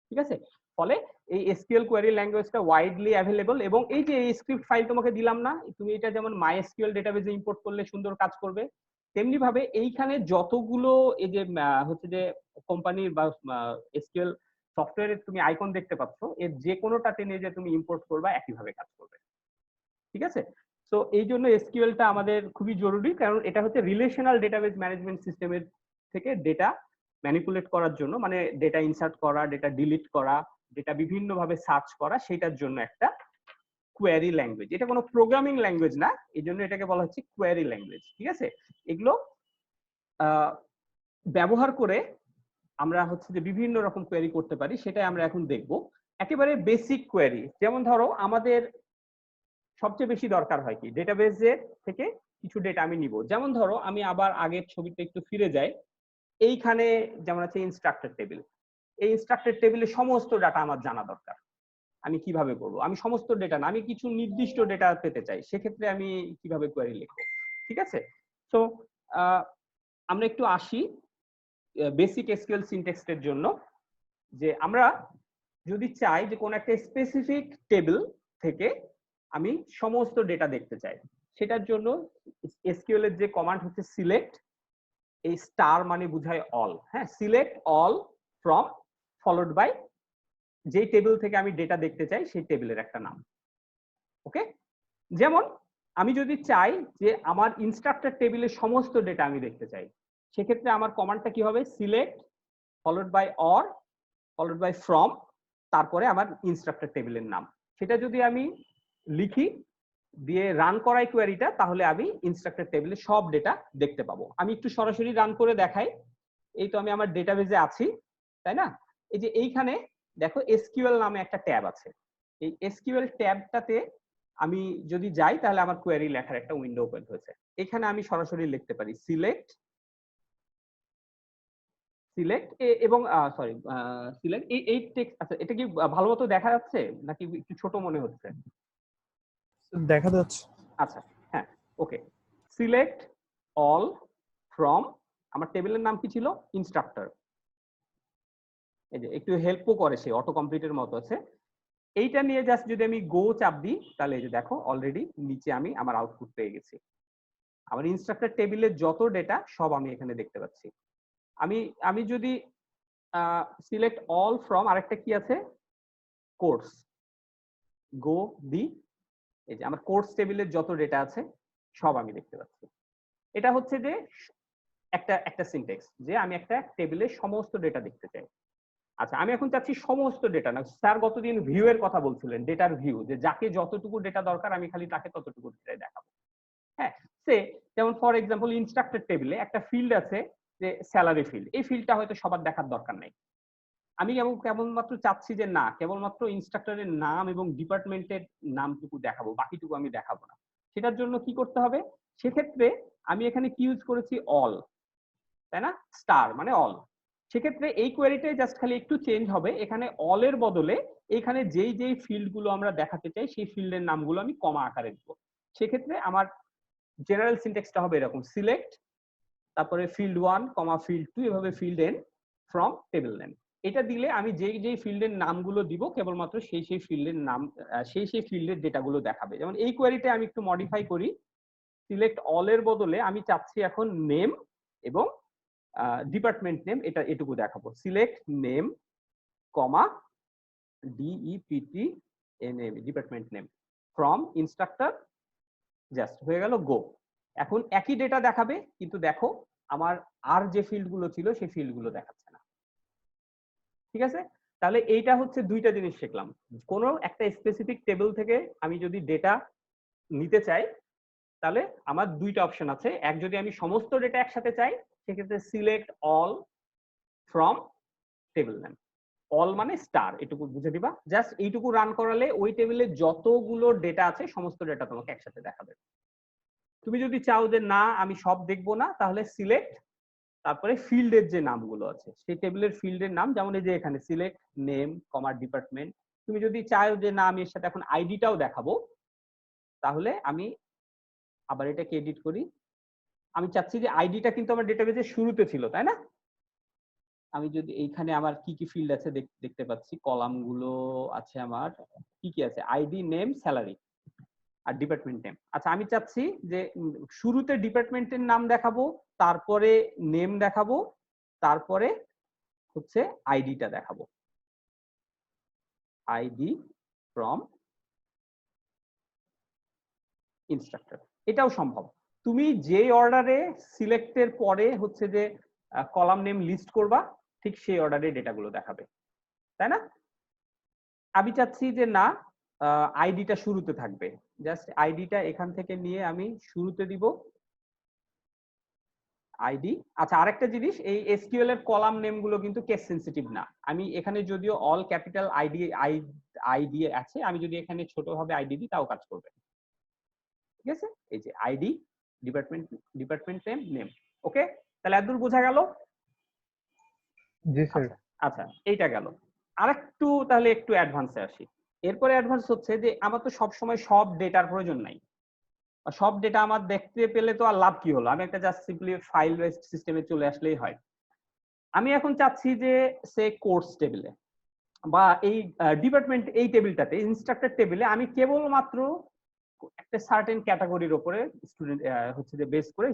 ঠিক আছে, ফলে এই এসকিউএল কোয়েরি ল্যাঙ্গুয়েজটা ওয়াইডলি অ্যাভেলেবল। এবং এই যে এই স্ক্রিপ্ট ফাইল তোমাকে দিলাম না, তুমি এটা যেমন মাইএসকিউএল ডেটাবেসে ইম্পোর্ট করলে সুন্দর কাজ করবে, তেমনি ভাবে এইখানে যতগুলো এই যে হচ্ছে যে কোম্পানির বা এসকিউএল সফটওয়্যারের তুমি আইকন দেখতে পাচ্ছ, এর যে কোনোটাতে নিয়ে যে তুমি ইম্পোর্ট করবা একইভাবে কাজ করবে। ঠিক আছে, তো এই জন্য এসকিউএলটা আমাদের খুবই জরুরি, কারণ এটা হচ্ছে রিলেশনাল ডেটাবেস ম্যানেজমেন্ট সিস্টেমের থেকে ডেটা ম্যানিপুলেট করার জন্য, মানে ডেটা ইনসার্ট করা, ডেটা ডিলিট করা, ডেটা বিভিন্ন ভাবে সার্চ করা, সেটার জন্য একটা কোয়েরি ল্যাঙ্গুয়েজ। এটা কোনো প্রোগ্রামিং ল্যাঙ্গুয়েজ না, এই জন্য এটাকে বলা হচ্ছে কোয়েরি ল্যাঙ্গুয়েজ। ঠিক আছে, এগুলো ব্যবহার করে আমরা হচ্ছে যে বিভিন্ন রকম কোয়েরি করতে পারি, সেটাই আমরা এখন দেখব। একেবারে বেসিক কোয়েরি, যেমন ধরো আমাদের সবচেয়ে বেশি দরকার হয় কি, ডেটাবেসের থেকে কিছু ডেটা আমি নিব। যেমন ধরো আমি আবার আগের ছবিতে একটু ফিরে যাই, এইখানে যেমন আছে ইনস্ট্রাক্টর টেবিল। এই ইনস্ট্রাক্টর টেবিলে সমস্ত ডাটা আমার জানা দরকার। আমি কিভাবে করব? আমি সমস্ত ডেটা না, আমি কিছু নির্দিষ্ট ডেটা পেতে চাই, সেক্ষেত্রে আমি কিভাবে কোয়েরি লিখবো? ঠিক আছে, তো আমরা একটু আসি বেসিক এসকিউএল সিনট্যাক্সের জন্য। যে আমরা যদি চাই যে কোন একটা স্পেসিফিক টেবিল থেকে আমি সমস্ত ডেটা দেখতে চাই, সেটার জন্য এসকিউএল এর যে কমান্ড হচ্ছে সিলেক্ট, এই স্টার মানে বোঝায় অল। হ্যাঁ, select all from followed by যে টেবিল থেকে আমি ডেটা দেখতে চাই সেই টেবিলের একটা নাম। ওকে, যেমন আমি যদি চাই যে আমার ইনস্ট্রাক্টর টেবিলের সমস্ত ডেটা আমি দেখতে চাই, সেক্ষেত্রে আমার কমান্ডটা কি হবে? Select followed by or followed by from, তারপরে আমার ইনস্ট্রাক্টর টেবিলের নাম। সেটা যদি আমি লিখি দিয়ে রান করাই কোয়েরিটা, তাহলে আমি ইনস্ট্রাক্টর টেবিলে সব ডেটা দেখতে পাবো। আমি একটু সরাসরি রান করে দেখাই। এই তো আমি আমার ডেটাবেজে আছি, তাই না? এই যে এইখানে দেখো এসকিউএল নামে একটা ট্যাব আছে। এই এসকিউএল ট্যাবটাতে আমি যদি যাই, তাহলে আমার কোয়েরি লেখার একটা উইন্ডো ওপেন হয়েছে। এখানে আমি সরাসরি লিখতে পারি সিলেক্ট এবং সরি সিলেক্ট এই টেক্সট। আচ্ছা, এটা কি ভালো মতো দেখা যাচ্ছে নাকি একটু ছোট মনে হচ্ছে? দেখা যাচ্ছে। আচ্ছা, হ্যাঁ, ওকে। সিলেক্ট অল ফ্রম, আমার টেবিলের নাম কি ছিল? ইনস্ট্রাক্টর। এই যে একটু হেল্পও করে, সে অটো কমপ্লিটের মতো আছে। এইটা নিয়ে জাস্ট যদি আমি গো চাপ দিই, তাহলে এই যে দেখো অলরেডি নিচে আমি আমার আউটপুট পেয়ে গেছি। আমার ইনস্ট্রাক্টর টেবিলের যত ডেটা সব আমি এখানে দেখতে পাচ্ছি। আমি যদি সিলেক্ট অল ফ্রম, আরেকটা কি আছে, কোর্স, গো দি, এই যে আমার কোর্স টেবিলের যত ডেটা আছে সব আমি দেখতে পাচ্ছি। এটা হচ্ছে যে একটা সিনট্যাক্স, যে আমি একটা টেবিলের সমস্ত ডেটা দেখতে চাই। আচ্ছা, আমি এখন চাচ্ছি সমস্ত ডেটা না। স্যার গতদিন ভিউ এর কথা বলছিলেন, ডেটার ভিউ, যে যাকে যতটুকু ডেটা দরকার আমি খালি তাকে ততটুকু ডেটা দেখাবো। হ্যাঁ, যেমন ফর এক্সাম্পল ইনস্ট্রাক্টর টেবিলে একটা ফিল্ড আছে যে স্যালারি ফিল্ড। এই ফিল্ডটা হয়তো সবার দেখার দরকার নাই। আমি কেবলমাত্র চাচ্ছি যে না, কেবলমাত্র ইনস্ট্রাক্টরের নাম এবং ডিপার্টমেন্টের নামটুকু দেখাবো, বাকিটুকু আমি দেখাবো না। সেটার জন্য কি করতে হবে? সেক্ষেত্রে আমি এখানে কি ইউজ করেছি? অল, তাই না? স্টার মানে অল। সেক্ষেত্রে এই কোয়েরিটাই জাস্ট খালি একটু চেঞ্জ হবে। এখানে অল এর বদলে এখানে যেই ফিল্ড গুলো আমরা দেখাতে চাই সেই ফিল্ডের নামগুলো আমি কমা আকারে দিব। সেক্ষেত্রে আমার জেনারেল সিনট্যাক্সটা হবে এরকম, সিলেক্ট তারপরে ফিল্ড 1 কমা ফিল্ড 2 এভাবে field n from table name. এটা দিলে আমি যেই ফিল্ডের নামগুলো দিব কেবলমাত্র সেই ফিল্ডের নাম, সেই ফিল্ডের ডেটাগুলো দেখাবে। যেমন এই কোয়েরিতে আমি একটু মডিফাই করি, সিলেক্ট অল এর বদলে আমি চাচ্ছি এখন নেম এবং ডিপার্টমেন্ট নেম, এটা এটুকু দেখাবো। Select name comma DEPT department name from instructor, just হয়ে গেল গো। এখন একই ডেটা দেখাবে, কিন্তু দেখো আমার আর যে ফিল্ড গুলো ছিল সেই ফিল্ড গুলো দেখাচ্ছে না। ঠিক আছে? তাহলে এইটা হচ্ছে দুইটা জিনিস শিখলাম। কোনো একটা স্পেসিফিক টেবিল থেকে আমি যদি ডেটা নিতে চাই, তাহলে আমার দুইটা অপশন আছে। এক, যদি আমি সমস্ত ডেটা একসাথে চাই, সেক্ষেত্রে select all from table name. All মানে স্টার, এটুকু বুঝে দিবা। জাস্ট এইটুকু রান করালে ওই টেবিলে যতগুলো ডেটা আছে সমস্ত ডেটা তোমাকে একসাথে দেখাবে। তুমি যদি চাও যে না আমি সব দেখবো না, তাহলে সিলেক্ট, তারপরে ফিল্ডের যে নামগুলো আছে সেই টেবিলের ফিল্ডের নাম, যেমন এই যে এখানে সিলেক্ট নেম কমা ডিপার্টমেন্ট। তুমি যদি চাও যে না আমি এর সাথে এখন আইডিটাও দেখাবো, তাহলে আমি আবার এটাকে এডিট করি। আমি চাচ্ছি যে আইডিটা কিন্তু আমার ডেটাবেজের শুরুতে ছিল, তাই না? আমি যদি এইখানে আমার কি কি ফিল্ড আছে দেখতে পাচ্ছি, কলাম গুলো আছে আমার, কি কি আছে, আইডি, নেম, স্যালারি আর ডিপার্টমেন্ট নেম। আচ্ছা, আমি চাচ্ছি যে শুরুতে ডিপার্টমেন্টের নাম দেখাবো, তারপরে নেম দেখাবো, তারপরে হচ্ছে আইডিটা দেখাবো, আইডি ফ্রম ইনস্ট্রাক্টর। এটাও সম্ভব। তুমি যে অর্ডারে সিলেক্টের পরে হচ্ছে যে কলাম নেম লিস্ট করবা, ঠিক সেই অর্ডারে ডেটাগুলো দেখাবে, তাই না? আমি চাচ্ছি যে না আইডিটা শুরুতে থাকবে, জাস্ট আইডিটা এখান থেকে নিয়ে আমি শুরুতে দিব আইডি। আচ্ছা, আরেকটা জিনিস, এই এসকিউএল এর কলাম নেম গুলো কিন্তু কেস সেনসিটিভ না। আমি এখানে যদিও অল ক্যাপিটাল আইডি আছে, আমি যদি এখানে ছোটভাবে আইডি দিই তাও কাজ করবে। ঠিক আছে, এই যে আইডি, ডিপার্টমেন্ট নেম। ওকে, তাহলে এতদূর বোঝা গেল? জি স্যার। আচ্ছা আচ্ছা, এইটা গেল। আরেকটু তাহলে একটু অ্যাডভান্সে আসি। এরপরে অ্যাডভান্স হচ্ছে যে আমার তো সব সময় সব ডেটার প্রয়োজন নাই। সব ডেটা আমার দেখতে পেলে তো আর লাভ কি হলো, আমি একটা জাস্ট সিম্পলি ফাইল বেসড সিস্টেমে চলে আসলেই হয়। আমি এখন চাচ্ছি যে সে কোর্স টেবিলে বা এই ডিপার্টমেন্ট এই টেবিলটাতে, ইনস্ট্রাক্টর টেবিলে আমি কেবলমাত্র একটা সার্টেন ক্যাটাগরির উপরে স্টুডেন্ট হচ্ছে যে বেস করে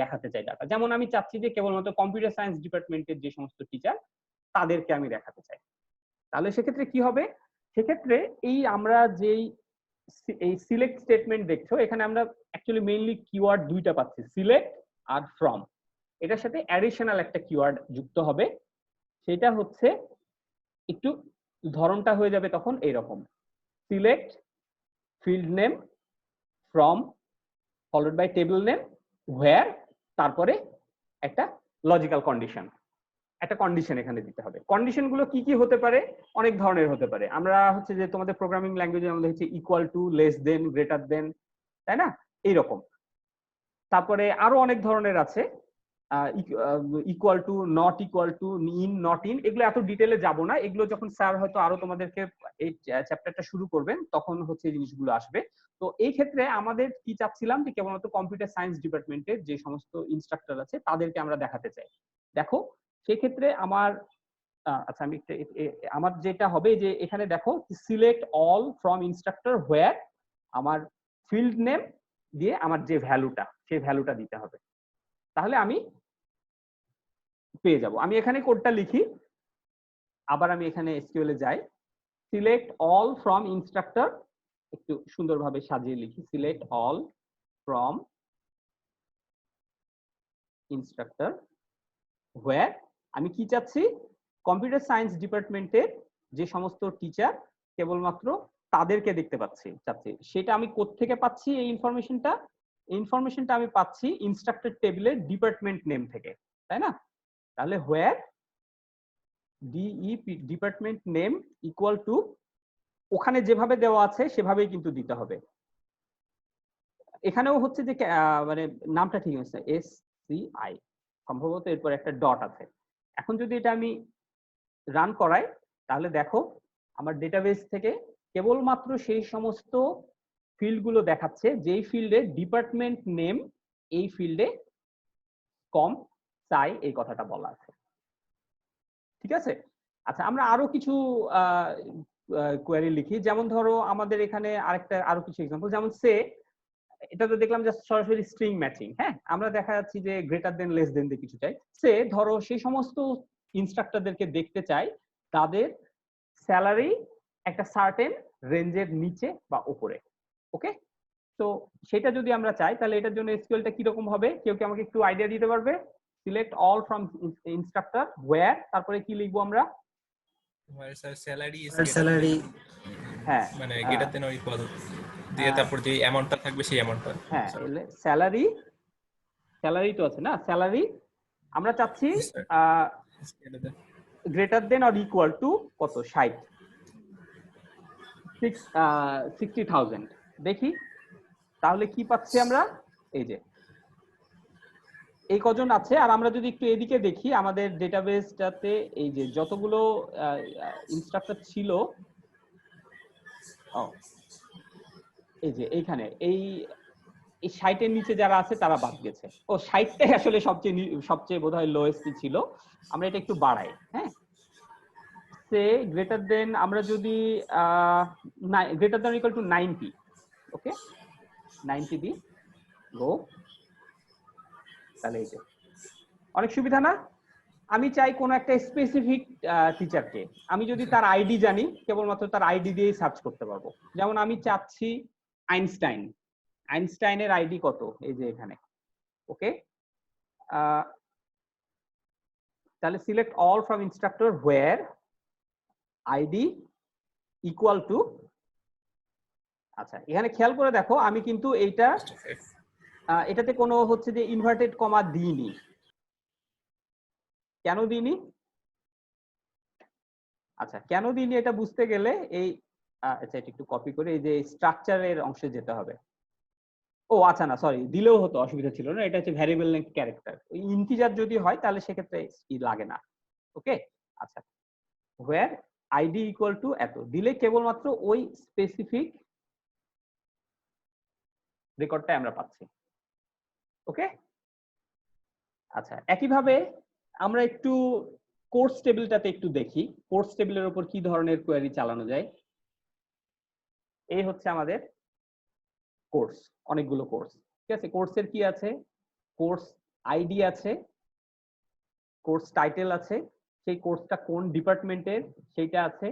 দেখাতে চাই ডাটা। যেমন আমি চাচ্ছি যে কেবলমাত্র কম্পিউটার সায়েন্স ডিপার্টমেন্টের যে সমস্ত টিচার তাদেরকে আমি দেখাতে চাই। তাহলে সেক্ষেত্রে কি হবে? সেক্ষেত্রে এই আমরা যেই এই সিলেক্ট স্টেটমেন্ট দেখছো, এখানে আমরা অ্যাকচুয়ালি মেইনলি কিওয়ার্ড দুইটা পাচ্ছি, সিলেক্ট আর ফ্রম। এটার সাথে অ্যাডিশনাল একটা কিওয়ার্ড যুক্ত হবে, সেটা হচ্ছে একটু ধরনটা হয়ে যাবে তখন এইরকম, select field name from followed by table name where, তারপরে একটা লজিক্যাল কন্ডিশন, একটা কন্ডিশন এখানে দিতে হবে। কন্ডিশন গুলো কি কি হতে পারে? অনেক ধরনের হতে পারে। আমরা হচ্ছে যে তোমাদের প্রোগ্রামিং ল্যাঙ্গুয়েজে আমাদের হচ্ছে equal to, less than, greater than, তাই না? এইরকম। তারপরে আরো অনেক ধরনের আছে, equal to, not equal to, in, not in. এগুলো এত ডিটেলে যাব না, এগুলো যখন স্যার হয়তো আরো তোমাদেরকে এই চ্যাপ্টারটা শুরু করবেন তখন হচ্ছে এই জিনিসগুলো আসবে। তো এই ক্ষেত্রে আমাদের কি চাচ্ছিলাম যে কেবলমাত্র কম্পিউটার সায়েন্স ডিপার্টমেন্টের যে সমস্ত ইনস্ট্রাক্টর আছে তাদেরকে আমরা দেখাতে চাই। দেখো সেক্ষেত্রে আমার আচ্ছা, আমি আমার যেটা হবে যে এখানে দেখো select all from instructor where, আমার ফিল্ড নেম দিয়ে আমার যে ভ্যালুটা সেই ভ্যালুটা দিতে হবে, তাহলে আমি পেয়ে যাব। আমি এখানে কোডটা লিখি, আবার আমি এখানে এসকিউএল এ যাই, সিলেক্ট অল ফ্রম ইনস্ট্রাক্টর, একটু সুন্দরভাবে সাজিয়ে লিখি, select all from instructor where, আমি কি চাচ্ছি, কম্পিউটার সায়েন্স ডিপার্টমেন্টের যে সমস্ত টিচার কেবলমাত্র তাদেরকে দেখতে চাচ্ছি। সেটা আমি কোত্থেকে পাচ্ছি এই ইনফরমেশনটা? ইনফরমেশনটা আমি পাচ্ছি ইনস্ট্রাক্টর টেবিলের ডিপার্টমেন্ট নেম থেকে, তাই না? তাহলে হোয়ার ডিপার্টমেন্ট নেম ইকুয়াল টু, ওখানে যেভাবে দেওয়া আছে সেভাবেই কিন্তু দিতে হবে। এখানেও হচ্ছে যে মানে নামটা ঠিক আছে, SCI সম্ভবত, এরপর একটা ডট আছে। এখন যদি এটা আমি রান করাই, তাহলে দেখো আমার ডেটাবেস থেকে কেবলমাত্র সেই সমস্ত ফিল্ডগুলো দেখাচ্ছে যেই ফিল্ডে ডিপার্টমেন্ট নেম এই ফিল্ডে কম চাই এই কথাটা বলা আছে। ঠিক আছে, আচ্ছা আমরা আরো কিছু কোয়েরি লিখি। যেমন ধরো আমাদের এখানে আরো কিছু এক্সাম্পল, যেমন সে, এটা তো দেখলাম জাস্ট সরাসরি স্ট্রিং ম্যাচিং। হ্যাঁ, আমরা দেখা যাচ্ছি যে গ্রেটার দেন, লেস দেন দিয়ে কিছু চাই। সে ধরো সেই সমস্ত ইনস্ট্রাক্টরদেরকে দেখতে চাই তাদের স্যালারি একটা সার্টেন রেঞ্জের নিচে বা উপরে। ওকে, তো সেটা যদি আমরা চাই তাহলে এটার জন্য এসকিউএলটা কিরকম হবে? কেউ কি আমাকে একটু আইডিয়া দিতে পারবে? Select all from instructor where, তারপরে কি লিখবো আমরা? তোমার স্যার স্যালারি স্যালারি হ্যাঁ মানে গ্রেটার দেন অর ইকুয়াল দিয়ে তারপর যে অ্যামাউন্টটা থাকবে সেই অ্যামাউন্টটা। হ্যাঁ স্যালারি, স্যালারি তো আছে না, স্যালারি আমরা চাচ্ছি greater than or equal to কত, 60,000। দেখি তাহলে কি পাচ্ছি আমরা, এই যে এই কজন আছে। আর আমরা যদি একটু এদিকে দেখি আমাদের ডেটাবেসটাতে এই যে যতগুলো ইনস্ট্রাক্টর ছিল, এই যে এইখানে এই 60-এর নিচে যারা আছে তারা বাদ গেছে। ও 60টাই আসলে সবচেয়ে বোধহয় লোয়েস্ট ছিল। আমরা এটা একটু বাড়াই, হ্যাঁ, সে গ্রেটার দেন, আমরা যদি গ্রেটার দেন ইকুয়াল টু 90, ওকে 90 দিই, গো। তাহলে এই যে অনেক সুবিধা না? আমি চাই কোন একটা স্পেসিফিক টিচারকে, আমি যদি তার আইডি জানি কেবলমাত্র তার আইডি দিয়েই সার্চ করতে পারবো। যেমন আমি চাচ্ছি আইনস্টাইন, আইনস্টাইনের আইডি কত, এই যে এখানে, ওকে। তাহলে select all from instructor where ID equal to, আচ্ছা এখানে খেয়াল করে দেখো আমি কিন্তু এটাতে কোনো হচ্ছে যে ইনভার্টেড কমা দিইনি। কেন দিইনি? আচ্ছা কেন দিইনি এটা বুঝতে গেলে এই আচ্ছা এটা একটু কপি করে এই যে স্ট্রাকচারের অংশে যেতে হবে। ও আচ্ছা না সরি, দিলেও হতো, অসুবিধা ছিল না। এটা হচ্ছে ভ্যারিয়েবল লেংথ ক্যারেক্টার, ইন্টিজার যদি হয় তাহলে সেক্ষেত্রে লাগে না, ওকে। আচ্ছা হোয়ার আইডি ইকুয়াল টু এত দিলে কেবলমাত্র ওই স্পেসিফিক রেকর্ডটা আমরা পাচ্ছি, ওকে। আচ্ছা একইভাবে আমরা একটু কোর্স টেবিলটাতে একটু দেখি, কোর্স টেবিলের উপর কি ধরনের কোয়েরি চালানো যায়। এই হচ্ছে আমাদের কোর্স, অনেকগুলো কোর্স, ঠিক আছে। কোর্সের কি আছে, কোর্স আইডি আছে, কোর্স টাইটেল আছে, সেই কোর্সটা কোন ডিপার্টমেন্টের সেইটা আছে,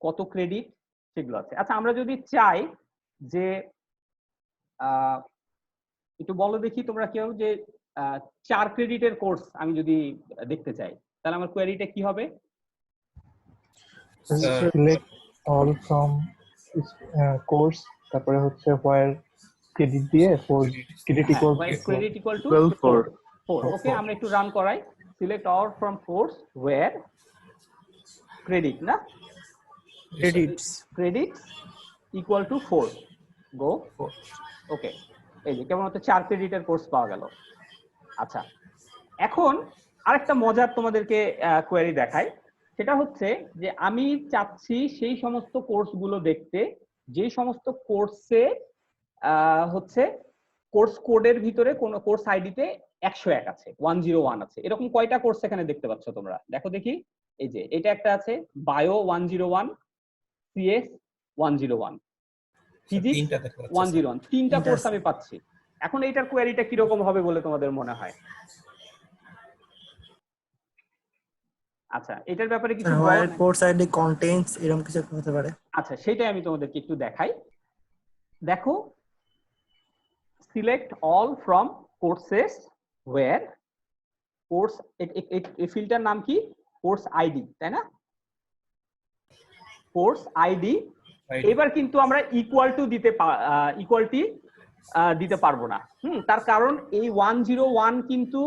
কত ক্রেডিট সেগুলো আছে। আচ্ছা আমরা যদি চাই যে একটু বলো দেখি তোমরা কেউ যে 4 ক্রেডিটের কোর্স আমি যদি দেখতে চাই তাহলে আমার কোয়েরিটা কি হবে? সিলেক্ট অল ফ্রম কোর্স, তারপরে হচ্ছে হোয়ার ক্রেডিট দিয়ে 4 credit equal credit equal to 4 4, ওকে। আমরা একটু রান করাই, select all from course where credit না ক্রেডিট ইকুয়াল টু 4, গো, ওকে। এই যে কেবলমাত্র 4 ক্রেডিটের কোর্স পাওয়া গেল। আচ্ছা এখন আরেকটা মজার তোমাদেরকে কোয়েরি দেখাই, সেটা হচ্ছে যে আমি চাচ্ছি সেই সমস্ত কোর্সগুলো দেখতে যে সমস্ত কোর্সে হচ্ছে কোর্স কোডের ভিতরে কোন কোর্স আইডিতে 101 আছে, 101 আছে। এরকম কয়টা কোর্স এখানে দেখতে পাচ্ছ তোমরা? দেখো দেখি, এই যে এটা একটা আছে বায়ো 101, সিএস 101, ফিজিক্স 101, 3টা কোর্স আমি পাচ্ছি। এখন এইটার কোয়েরিটা কিরকম হবে বলে তোমাদের মনে হয়? আচ্ছা এটার ব্যাপারে কিছু হোয়ার কোর্স আইডি কন্টেইনস এরকম কিছু হতে পারে। আচ্ছা সেটাই আমি তোমাদেরকে একটু দেখাই। দেখো select all from courses where course, এই ফিল্ডটার নাম কি? কোর্স আইডি, তাই না? Course ID. এবার কিন্তু আমরা ইকুয়ালটি দিতে পারবো না, তার কারণ এই 101 কিন্তু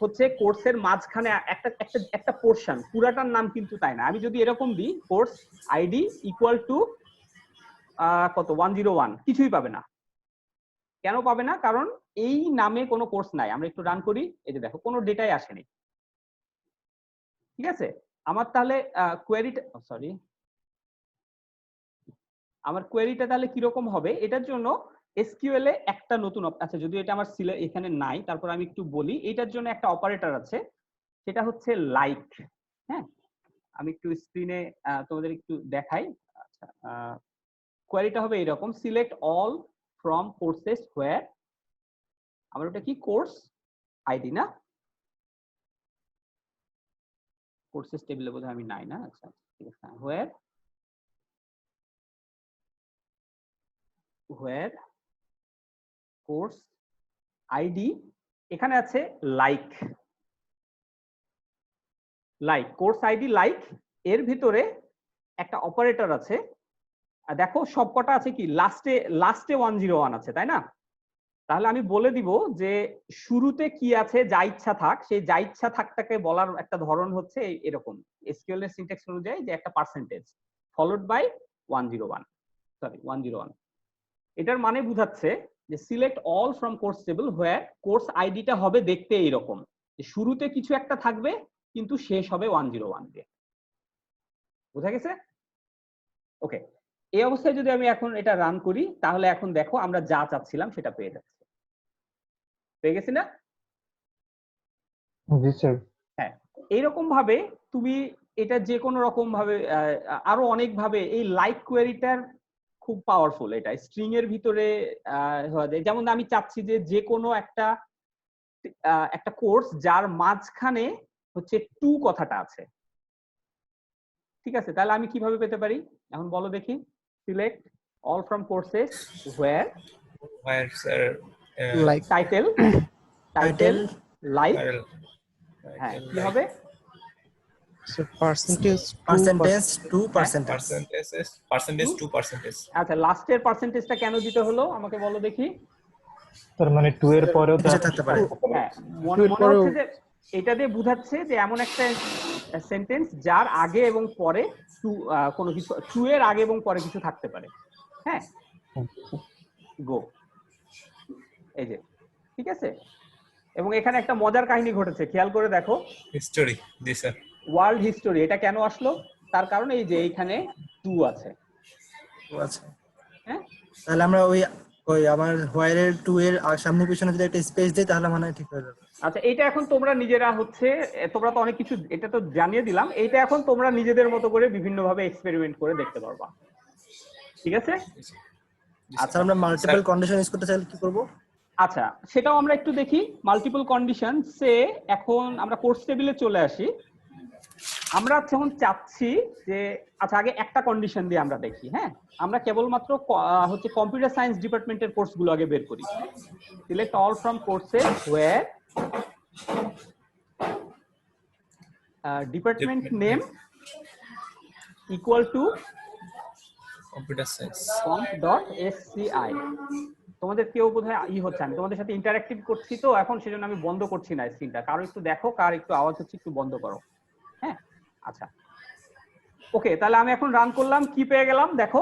হচ্ছে কোর্সের মাঝখানে একটা পোরশন, পুরাটার নাম কিন্তু তাই না। আমি যদি এরকম দিই কোর্স আইডি ইকুয়াল টু কত 101, কিছুই পাবে না। কেন পাবে না? কারণ এই নামে কোনো কোর্স নাই। আমরা একটু রান করি, এই যে দেখো কোনো ডেটাই আসেনি, ঠিক আছে। আমার তাহলে কোয়েরিটা, সরি, আমার কোয়েরিটা তাহলে কিরকম হবে? এটার জন্য এসকিউএল এ একটা নতুন, আচ্ছা যদি এটা আমার এখানে নাই, তারপর আমি একটু বলি। এটার জন্য একটা অপারেটর আছে, সেটা হচ্ছে লাইক। হ্যাঁ আমি একটু স্ক্রিনে তোমাদের একটু দেখাই। আচ্ছা কোয়েরিটা হবে এরকম, সিলেক্ট অল ফ্রম কোর্সেস হোয়ার, আমার ওটা কি কোর্স আইডি না, কোর্সেস টেবিলে বোধহয় আমি নাই না। আচ্ছা ঠিক আছে, হোয়ার কোর্স আইডি, এখানে আছে লাইক, কোর্স আইডি লাইক, এর ভিতরে একটা অপারেটর আছে, দেখো সবকটা আছে কি লাস্টে 101 আছে, তাই না? তাহলে আমি বলে দিব যে শুরুতে কি আছে, যা ইচ্ছা থাক, সেই যা ইচ্ছা থাকটাকে বলার একটা ধরন হচ্ছে এরকম এসকিউএল এর সিনট্যাক্স অনুযায়ী যে একটা পার্সেন্টেজ ফলোড বাই 101। এটার মানে বোঝাচ্ছে যে select all from course table where course আইডিটা হবে দেখতে এইরকম, যে শুরুতে কিছু একটা থাকবে কিন্তু শেষ হবে 101 দিয়ে। বোঝা গেছে? ওকে, এই অবস্থায় যদি আমি এখন এটা রান করি তাহলে এখন দেখো আমরা যা চাচ্ছিলাম সেটা পেয়ে যাচ্ছি। পেয়ে গেছি না? জি স্যার। হ্যাঁ, এইরকম ভাবে তুমি এটা যে কোনো রকম ভাবে আরো অনেক ভাবে এই লাইক কোয়েরিটার খুব পাওয়ারফুল। এটা স্ট্রিং এর ভিতরে হওয়া যায়। যেমন আমি চাচ্ছি যে যে কোনো একটা কোর্স যার মাঝখানে হচ্ছে টু কথাটা আছে, ঠিক আছে? তাহলে আমি কিভাবে পেতে পারি এখন বলো দেখি। Select all from courses where sir like title like, হ্যাঁ কি হবে? Percentage to percentage 2%। আচ্ছা, লাস্টের পার্সেন্টেজটা কেন দিতে হলো আমাকে বলো দেখি। তার মানে 2 এর পরেও তো থাকতে পারে। হ্যাঁ, মনে হচ্ছে যে এটা দিয়ে বোঝাচ্ছে যে এমন একটা সেন্টেন্স যার আগে এবং পরে কোনো কিছু, 2 এর আগে এবং পরে কিছু থাকতে পারে। হ্যাঁ, গো, এই যে, ঠিক আছে? এবং এখানে একটা মজার কাহিনী ঘটেছে, খেয়াল করে দেখো। হিস্টোরি, জি স্যার। ওয়ার্ল্ড হিস্টোরি, এটা কেন আসলো? তার কারণ এই যে এইখানে 2 আছে। আচ্ছা, হ্যাঁ, তাহলে আমরা ওই আমার হোয়াইল এর 2 এর সামনে পিছনে যদি একটা স্পেস দেই তাহলে মনে হয় ঠিক হয়ে যাবে। আচ্ছা, এটা এখন তোমরা নিজেরা হচ্ছে, তোমরা তো অনেক কিছু এটা তো জানিয়ে দিলাম, এটা এখন তোমরা নিজেদের মতো করে বিভিন্ন ভাবে এক্সপেরিমেন্ট করে দেখতে পারবা, ঠিক আছে? আচ্ছা, আমরা মাল্টিপল কন্ডিশন ইউজ করতে চাইলে কি করব? আচ্ছা, সেটাও আমরা একটু দেখি। মাল্টিপল কন্ডিশন সে, এখন আমরা কোর্স টেবিলে চলে আসি। আমরা যখন চাচ্ছি যে, আচ্ছা আগে একটা কন্ডিশন দিয়ে আমরা দেখি। হ্যাঁ, আমরা কেবলমাত্র হচ্ছে কম্পিউটার সায়েন্স ডিপার্টমেন্টের কোর্সগুলো আগে বের করি। Select all from courses where department name equal to computer science comp.sci। তোমাদের কেউ বোধহয় হচ্ছে, আমি তোমাদের সাথে ইন্টারঅ্যাক্টিভ করছি তো এখন, সেজন্য আমি বন্ধ করছি না স্ক্রিনটা। কারো একটু দেখো, কার একটু আওয়াজ হচ্ছে একটু বন্ধ করো। হ্যাঁ, আচ্ছা, ওকে, তাহলে আমি এখন রান করলাম, কি পেয়ে গেলাম দেখো,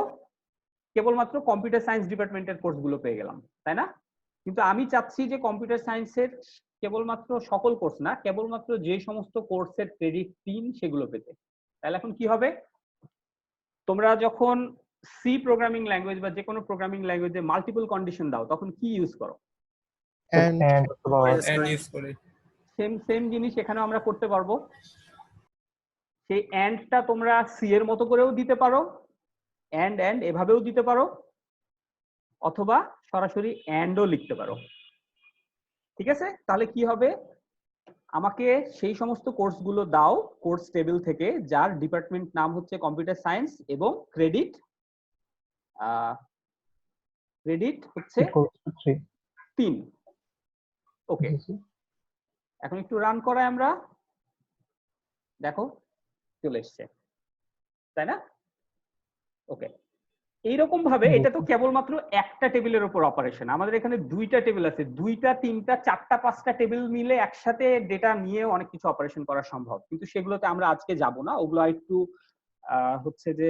কেবলমাত্র কম্পিউটার সায়েন্স ডিপার্টমেন্টের কোর্সগুলো পেয়ে গেলাম, তাই না? কিন্তু আমি চাচ্ছি যে কম্পিউটার সায়েন্সের কেবলমাত্র সকল কোর্স না, কেবলমাত্র যে সমস্ত কোর্সের ক্রেডিট 3 সেগুলো পেতে। তাহলে এখন কি হবে? তোমরা যখন সি প্রোগ্রামিং ল্যাঙ্গুয়েজ বা যে কোনো প্রোগ্রামিং ল্যাঙ্গুয়েজে মাল্টিপল কন্ডিশন দাও তখন কি ইউজ করো? এন্ড এন্ড ইউজ করে। সেম জিনিস এখানেও আমরা করতে পারবো। সেই এন্ডটা তোমরা সি এর মতো করেও দিতে পারো, এন্ড এভাবেও দিতে পারো, অথবা সরাসরি এন্ডও লিখতে পারো, ঠিক আছে? তাহলে কি হবে? আমাকে সেই সমস্ত কোর্সগুলো দাও কোর্স টেবিল থেকে যার ডিপার্টমেন্ট নাম হচ্ছে কম্পিউটার সায়েন্স এবং ক্রেডিট হচ্ছে 3। ওকে, এখন একটু রান করাই আমরা, দেখো চলে এসছে, তাই না? ওকে, এইরকম ভাবে এটা তো কেবলমাত্র একটা টেবিলের উপর অপারেশন। আমাদের এখানে 2টা টেবিল আছে, 2টা 3টা 4টা 5টা টেবিল মিলে একসাথে ডেটা নিয়ে অনেক কিছু অপারেশন করা সম্ভব, কিন্তু সেগুলোতে আমরা আজকে যাব না। ওগুলো একটু হচ্ছে যে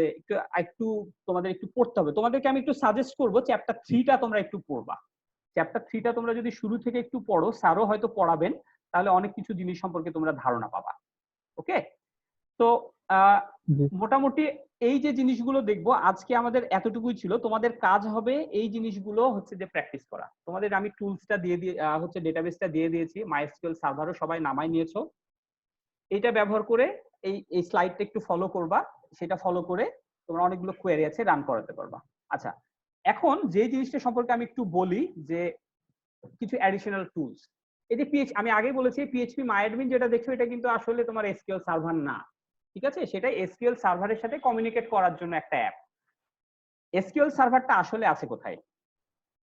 একটু তোমাদের একটু পড়তে হবে। তোমাদেরকে আমি একটু সাজেস্ট করবো চ্যাপ্টার 3টা তোমরা একটু পড়বা। চ্যাপ্টার 3টা তোমরা যদি শুরু থেকে একটু পড়ো, স্যারও হয়তো পড়াবেন, তাহলে অনেক কিছু জিনিস সম্পর্কে তোমরা ধারণা পাবা। ওকে, তো মোটামুটি এই যে জিনিসগুলো দেখবো আজকে আমাদের এতটুকুই ছিল। তোমাদের কাজ হবে এই জিনিসগুলো হচ্ছে যে প্র্যাকটিস করা। তোমাদের আমি টুলসটা দিয়ে হচ্ছে ডেটাবেসটা দিয়ে দিয়েছি, মাইএসকিউএল সার্ভারও সবাই নামাই নিয়েছো। এটা ব্যবহার করে এই স্লাইডটা একটু ফলো করবা, সেটা ফলো করে তোমরা অনেকগুলো কোয়েরি আছে রান করাতে পারবা। আচ্ছা, এখন যে জিনিসটা সম্পর্কে আমি একটু বলি যে কিছু অ্যাডিশনাল টুলস। এই যে আমি আগেই বলেছি পিএইচপি মাইঅ্যাডমিন যেটা দেখছো এটা কিন্তু আসলে তোমার এসকিউএল সার্ভার না, ঠিক আছে? সেটা এসকিউএল সার্ভারের সাথে কমিউনিকেট করার জন্য একটা অ্যাপ। এসকিউএল সার্ভারটা আসলে আছে কোথায়?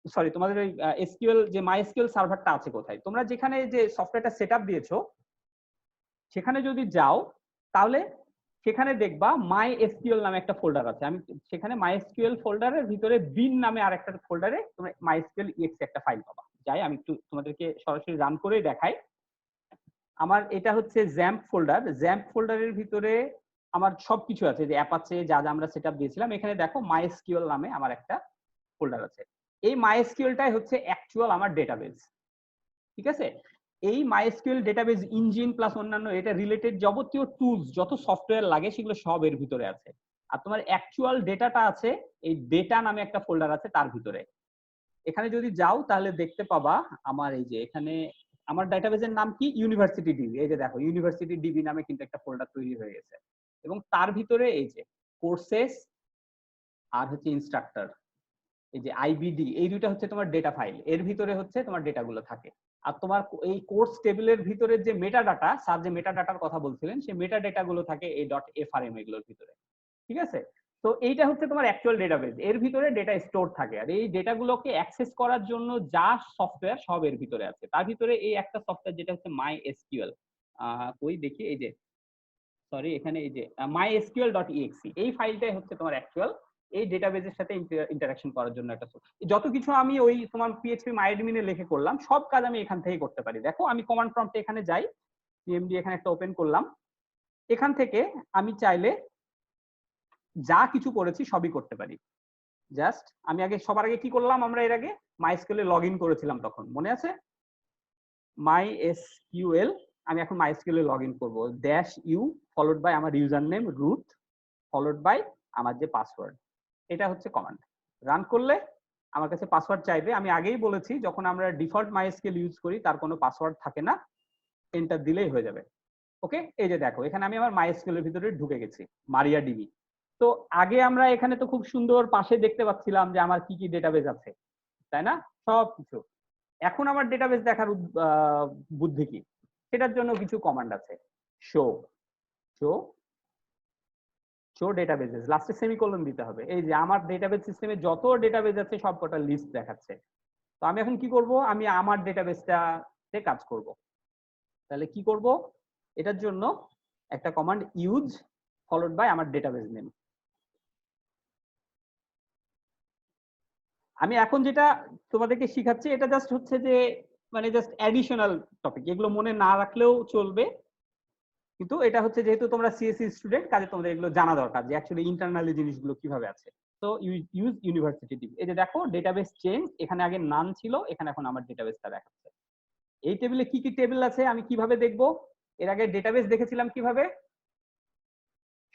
সরি, তোমাদের ওই এসকিউএল যে মাইএসকিউএল সার্ভারটা আছে কোথায়? তোমরা যেখানে যে সফটওয়্যারটা সেটআপ দিয়েছো সেখানে যদি যাও তাহলে সেখানে দেখবা মাই এসকিউএল নামে একটা ফোল্ডার আছে। আমি সেখানে মাই এসকিউএল ফোল্ডারের ভিতরে বিন নামে আরেকটা ফোল্ডারে তোমরা মাই এসকিউএল exe একটা ফাইল পাবা। যাই আমি একটু তোমাদেরকে সরাসরি রান করে দেখাই। আমার এটা হচ্ছে জ্যাম্প ফোল্ডার। জ্যাম্প ফোল্ডারের ভিতরে আমার সবকিছু আছে, যে অ্যাপাচে যা যা আমরা সেটআপ দিয়েছিলাম। এখানে দেখো মাই এসকিউএল নামে আমার একটা ফোল্ডার আছে। এই মাই এসকিউএলটাই হচ্ছে অ্যাকচুয়াল আমার ডেটাবেস, ঠিক আছে? এই মাইএসকিউএল ডেটাবেস ইঞ্জিন প্লাস অন্যান্য এটা রিলেটেড যাবতীয় টুলস যত সফটওয়্যার লাগে সেগুলো সব এর ভিতরে আছে। আর তোমার অ্যাকচুয়াল ডেটাটা আছে এই ডেটা নামে একটা ফোল্ডার আছে তার ভিতরে। এখানে যদি যাও তাহলে দেখতে পাবা আমার এই যে এখানে আমার ডেটাবেসের নাম কি, ইউনিভার্সিটি ডিবি। এই যে দেখো ইউনিভার্সিটি ডিবি নামে কিন্তু একটা ফোল্ডার তৈরি হয়ে গেছে, এবং তার ভিতরে এই যে কোর্সেস আর হচ্ছে ইনস্ট্রাক্টর, এই যে আইবিডি, এই দুইটা হচ্ছে তোমার ডেটা ফাইল। এর ভিতরে হচ্ছে তোমার ডেটাগুলো থাকে। আর তোমার এই কোর্স টেবিলের ভিতরে যে মেটা ডাটা, স্যার যে মেটা ডাটার কথা বলছিলেন, সেই মেটা ডেটা গুলো থাকে এই .frm এগুলোর ভিতরে, ঠিক আছে? তো এইটা হচ্ছে তোমার অ্যাকচুয়াল ডেটাবেস। এর ভিতরে ডেটা স্টোর থাকে, আর এই ডেটাগুলোকে অ্যাক্সেস করার জন্য যা সফটওয়্যার সব এর ভিতরে আছে। তার ভিতরে এই একটা সফটওয়্যার যেটা হচ্ছে মাই এসকিউএল, কই দেখি, এই যে সরি এখানে এই যে mysql.exe, এই ফাইলটাই হচ্ছে তোমার অ্যাকচুয়াল এই ডেটাবেসের সাথে ইন্টারঅ্যাকশন করার জন্য একটা যত কিছু আমি ওই তোমার পিএইচপি মাইডমিনে লিখে করলাম সব কাজ আমি এখান থেকে করতে পারি। দেখো আমি কমান্ড প্রম্পটে এখানে যাই, সিএমডি এখানে একটা ওপেন করলাম, এখান থেকে আমি চাইলে যা কিছু করেছি সবই করতে পারি। জাস্ট আমি আগে সবার আগে কি করলাম, আমরা এর আগে মাইএসকিউএল এ লগ ইন করেছিলাম, তখন মনে আছে মাইএসকিউএল, আমি এখন মাইএসকিউএল এ লগ ইন করবো, -u ফলোড বাই আমার user name root followed by আমার যে পাসওয়ার্ড, এটা হচ্ছে কমান্ড। রান করলে আমার কাছে পাসওয়ার্ড চাইবে। আমি আগেই বলেছি যখন আমরা ডিফল্ট মাইএসকিউএল ইউজ করি তার কোনো পাসওয়ার্ড থাকে না, এন্টার দিলেই হয়ে যাবে। ওকে, এই যে দেখো এখানে আমি আমার মাইএসকিউএল এর ভিতরে ঢুকে গেছি, মারিয়া ডিবি। তো আগে আমরা এখানে তো খুব সুন্দর পাশে দেখতে পাচ্ছিলাম যে আমার কি কি ডেটাবেস আছে, তাই না, সব কিছু। এখন আমার ডেটাবেস দেখার বুদ্ধি কি, সেটার জন্য কিছু কমান্ড আছে। শো শো শো ডেটাবেসেস, লাস্টে সেমিকোলন দিতে হবে। এই যে আমার ডেটাবেস সিস্টেমে যত ডেটাবেস আছে সবকটা লিস্ট দেখাচ্ছে। তো আমি এখন কি করব, আমি আমার ডেটাবেসটাতে কাজ করব। তাহলে কি করব, এটার জন্য একটা কমান্ড ইউজ ফলোড বাই আমার ডেটাবেস নেম। আমি এখন যেটা তোমাদেরকে শিখাচ্ছি এটা জাস্ট হচ্ছে যে মানে জাস্ট অ্যাডিশনাল টপিক, এগুলো মনে না রাখলেও চলবে, কিন্তু এটা হচ্ছে যেহেতু তোমরা সিএসসি স্টুডেন্ট কাজে তোমাদের এগুলো জানা দরকার যে অ্যাকচুয়ালি ইন্টারনালি জিনিসগুলো কিভাবে আছে। তো ইউজ ইউনিভার্সিটি ডিবি, এই যে দেখো ডেটাবেস চেঞ্জ, এখানে আগে নান ছিল, এখানে এখন আমার ডেটাবেসটা দেখাচ্ছে। এই টেবিলে কি কি টেবিল আছে আমি কিভাবে দেখবো, এর আগে ডেটাবেস দেখেছিলাম কিভাবে,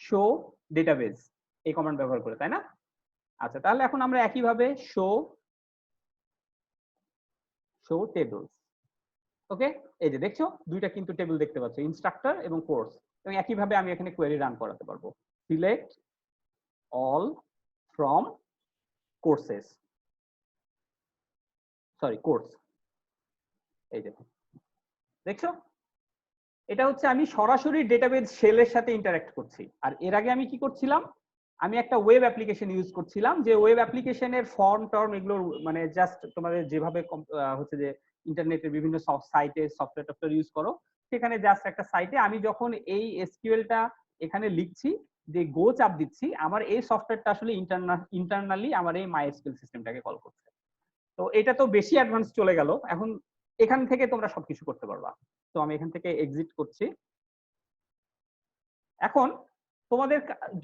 শো ডেটাবেস এই কমান্ড ব্যবহার করে, তাই না? আচ্ছা, তাহলে এখন আমরা একইভাবে শো টেবলস। ওকে, এই যে দেখছো দুইটা কিন্তু টেবিল দেখতে পাচ্ছ, ইনস্ট্রাক্টর এবং কোর্স, এবং একইভাবে আমি এখানে কোয়েরি রান করাতে পারবো, select all from courses, sorry course. এই দেখো দেখছো, এটা হচ্ছে আমি সরাসরি ডেটাবেস শেলের সাথে ইন্টারঅ্যাক্ট করছি। আর এর আগে আমি কি করছিলাম, আমি একটা ওয়েব অ্যাপ্লিকেশন ইউজ করছিলাম, যে ওয়েব অ্যাপ্লিকেশনের ফর্ম টর্ম এগুলো মানে জাস্ট তোমাদের যেভাবে হচ্ছে যে ইন্টারনেটের বিভিন্ন সাইটে সফটওয়্যার টফটওয়্যার ইউজ করো, সেখানে জাস্ট একটা সাইটে আমি যখন এই এসকিউএলটা এখানে লিখছি, যে গো চাপ দিচ্ছি, আমার এই সফটওয়্যারটা আসলে ইন্টারনালি আমার এই মাইএসকিউএল সিস্টেমটাকে কল করছে। তো এটা তো বেশি অ্যাডভান্স চলে গেল, এখন এখান থেকে তোমরা সবকিছু করতে পারবা। তো আমি এখান থেকে এক্সিট করছি। এখন তোমাদের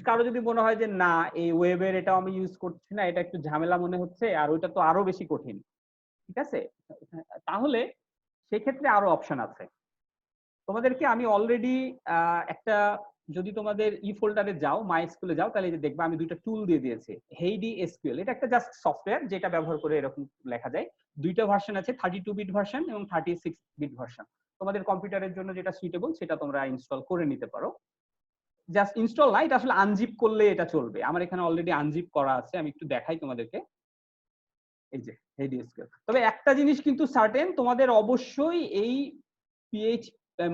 কারো যদি মনে হয় যে না এই ওয়েবের এটা আমি ইউজ করছি না, এটা একটু ঝামেলা মনে হচ্ছে, আর ওইটা তো আরো বেশি কঠিন, ঠিক আছে, তাহলে সেক্ষেত্রে আরো অপশন আছে। তোমাদেরকে আমি অলরেডি একটা, যদি তোমাদের ফোল্ডারে যাও, মাইএসকিউএল যাও, তাহলে দেখবা আমি দুইটা টুল দিয়ে দিয়েছি। হেইডি এসকিউএল, এটা একটা জাস্ট সফটওয়্যার যেটা ব্যবহার করে এরকম লেখা যায়। দুইটা ভার্সন আছে, 32 বিট ভার্সন এবং 36 বিট ভার্সন। তোমাদের কম্পিউটারের জন্য যেটা সুইটেবল সেটা তোমরা ইনস্টল করে নিতে পারো। জাস্ট ইনস্টল না, এটা আসলে আনজিপ করলে এটা চলবে। আমার এখানে অলরেডি আনজিপ করা আছে, আমি একটু দেখাই তোমাদেরকে। এই যে হেইডি এসকিউএল। তবে একটা জিনিস কিন্তু সার্টেন, তোমাদের অবশ্যই এই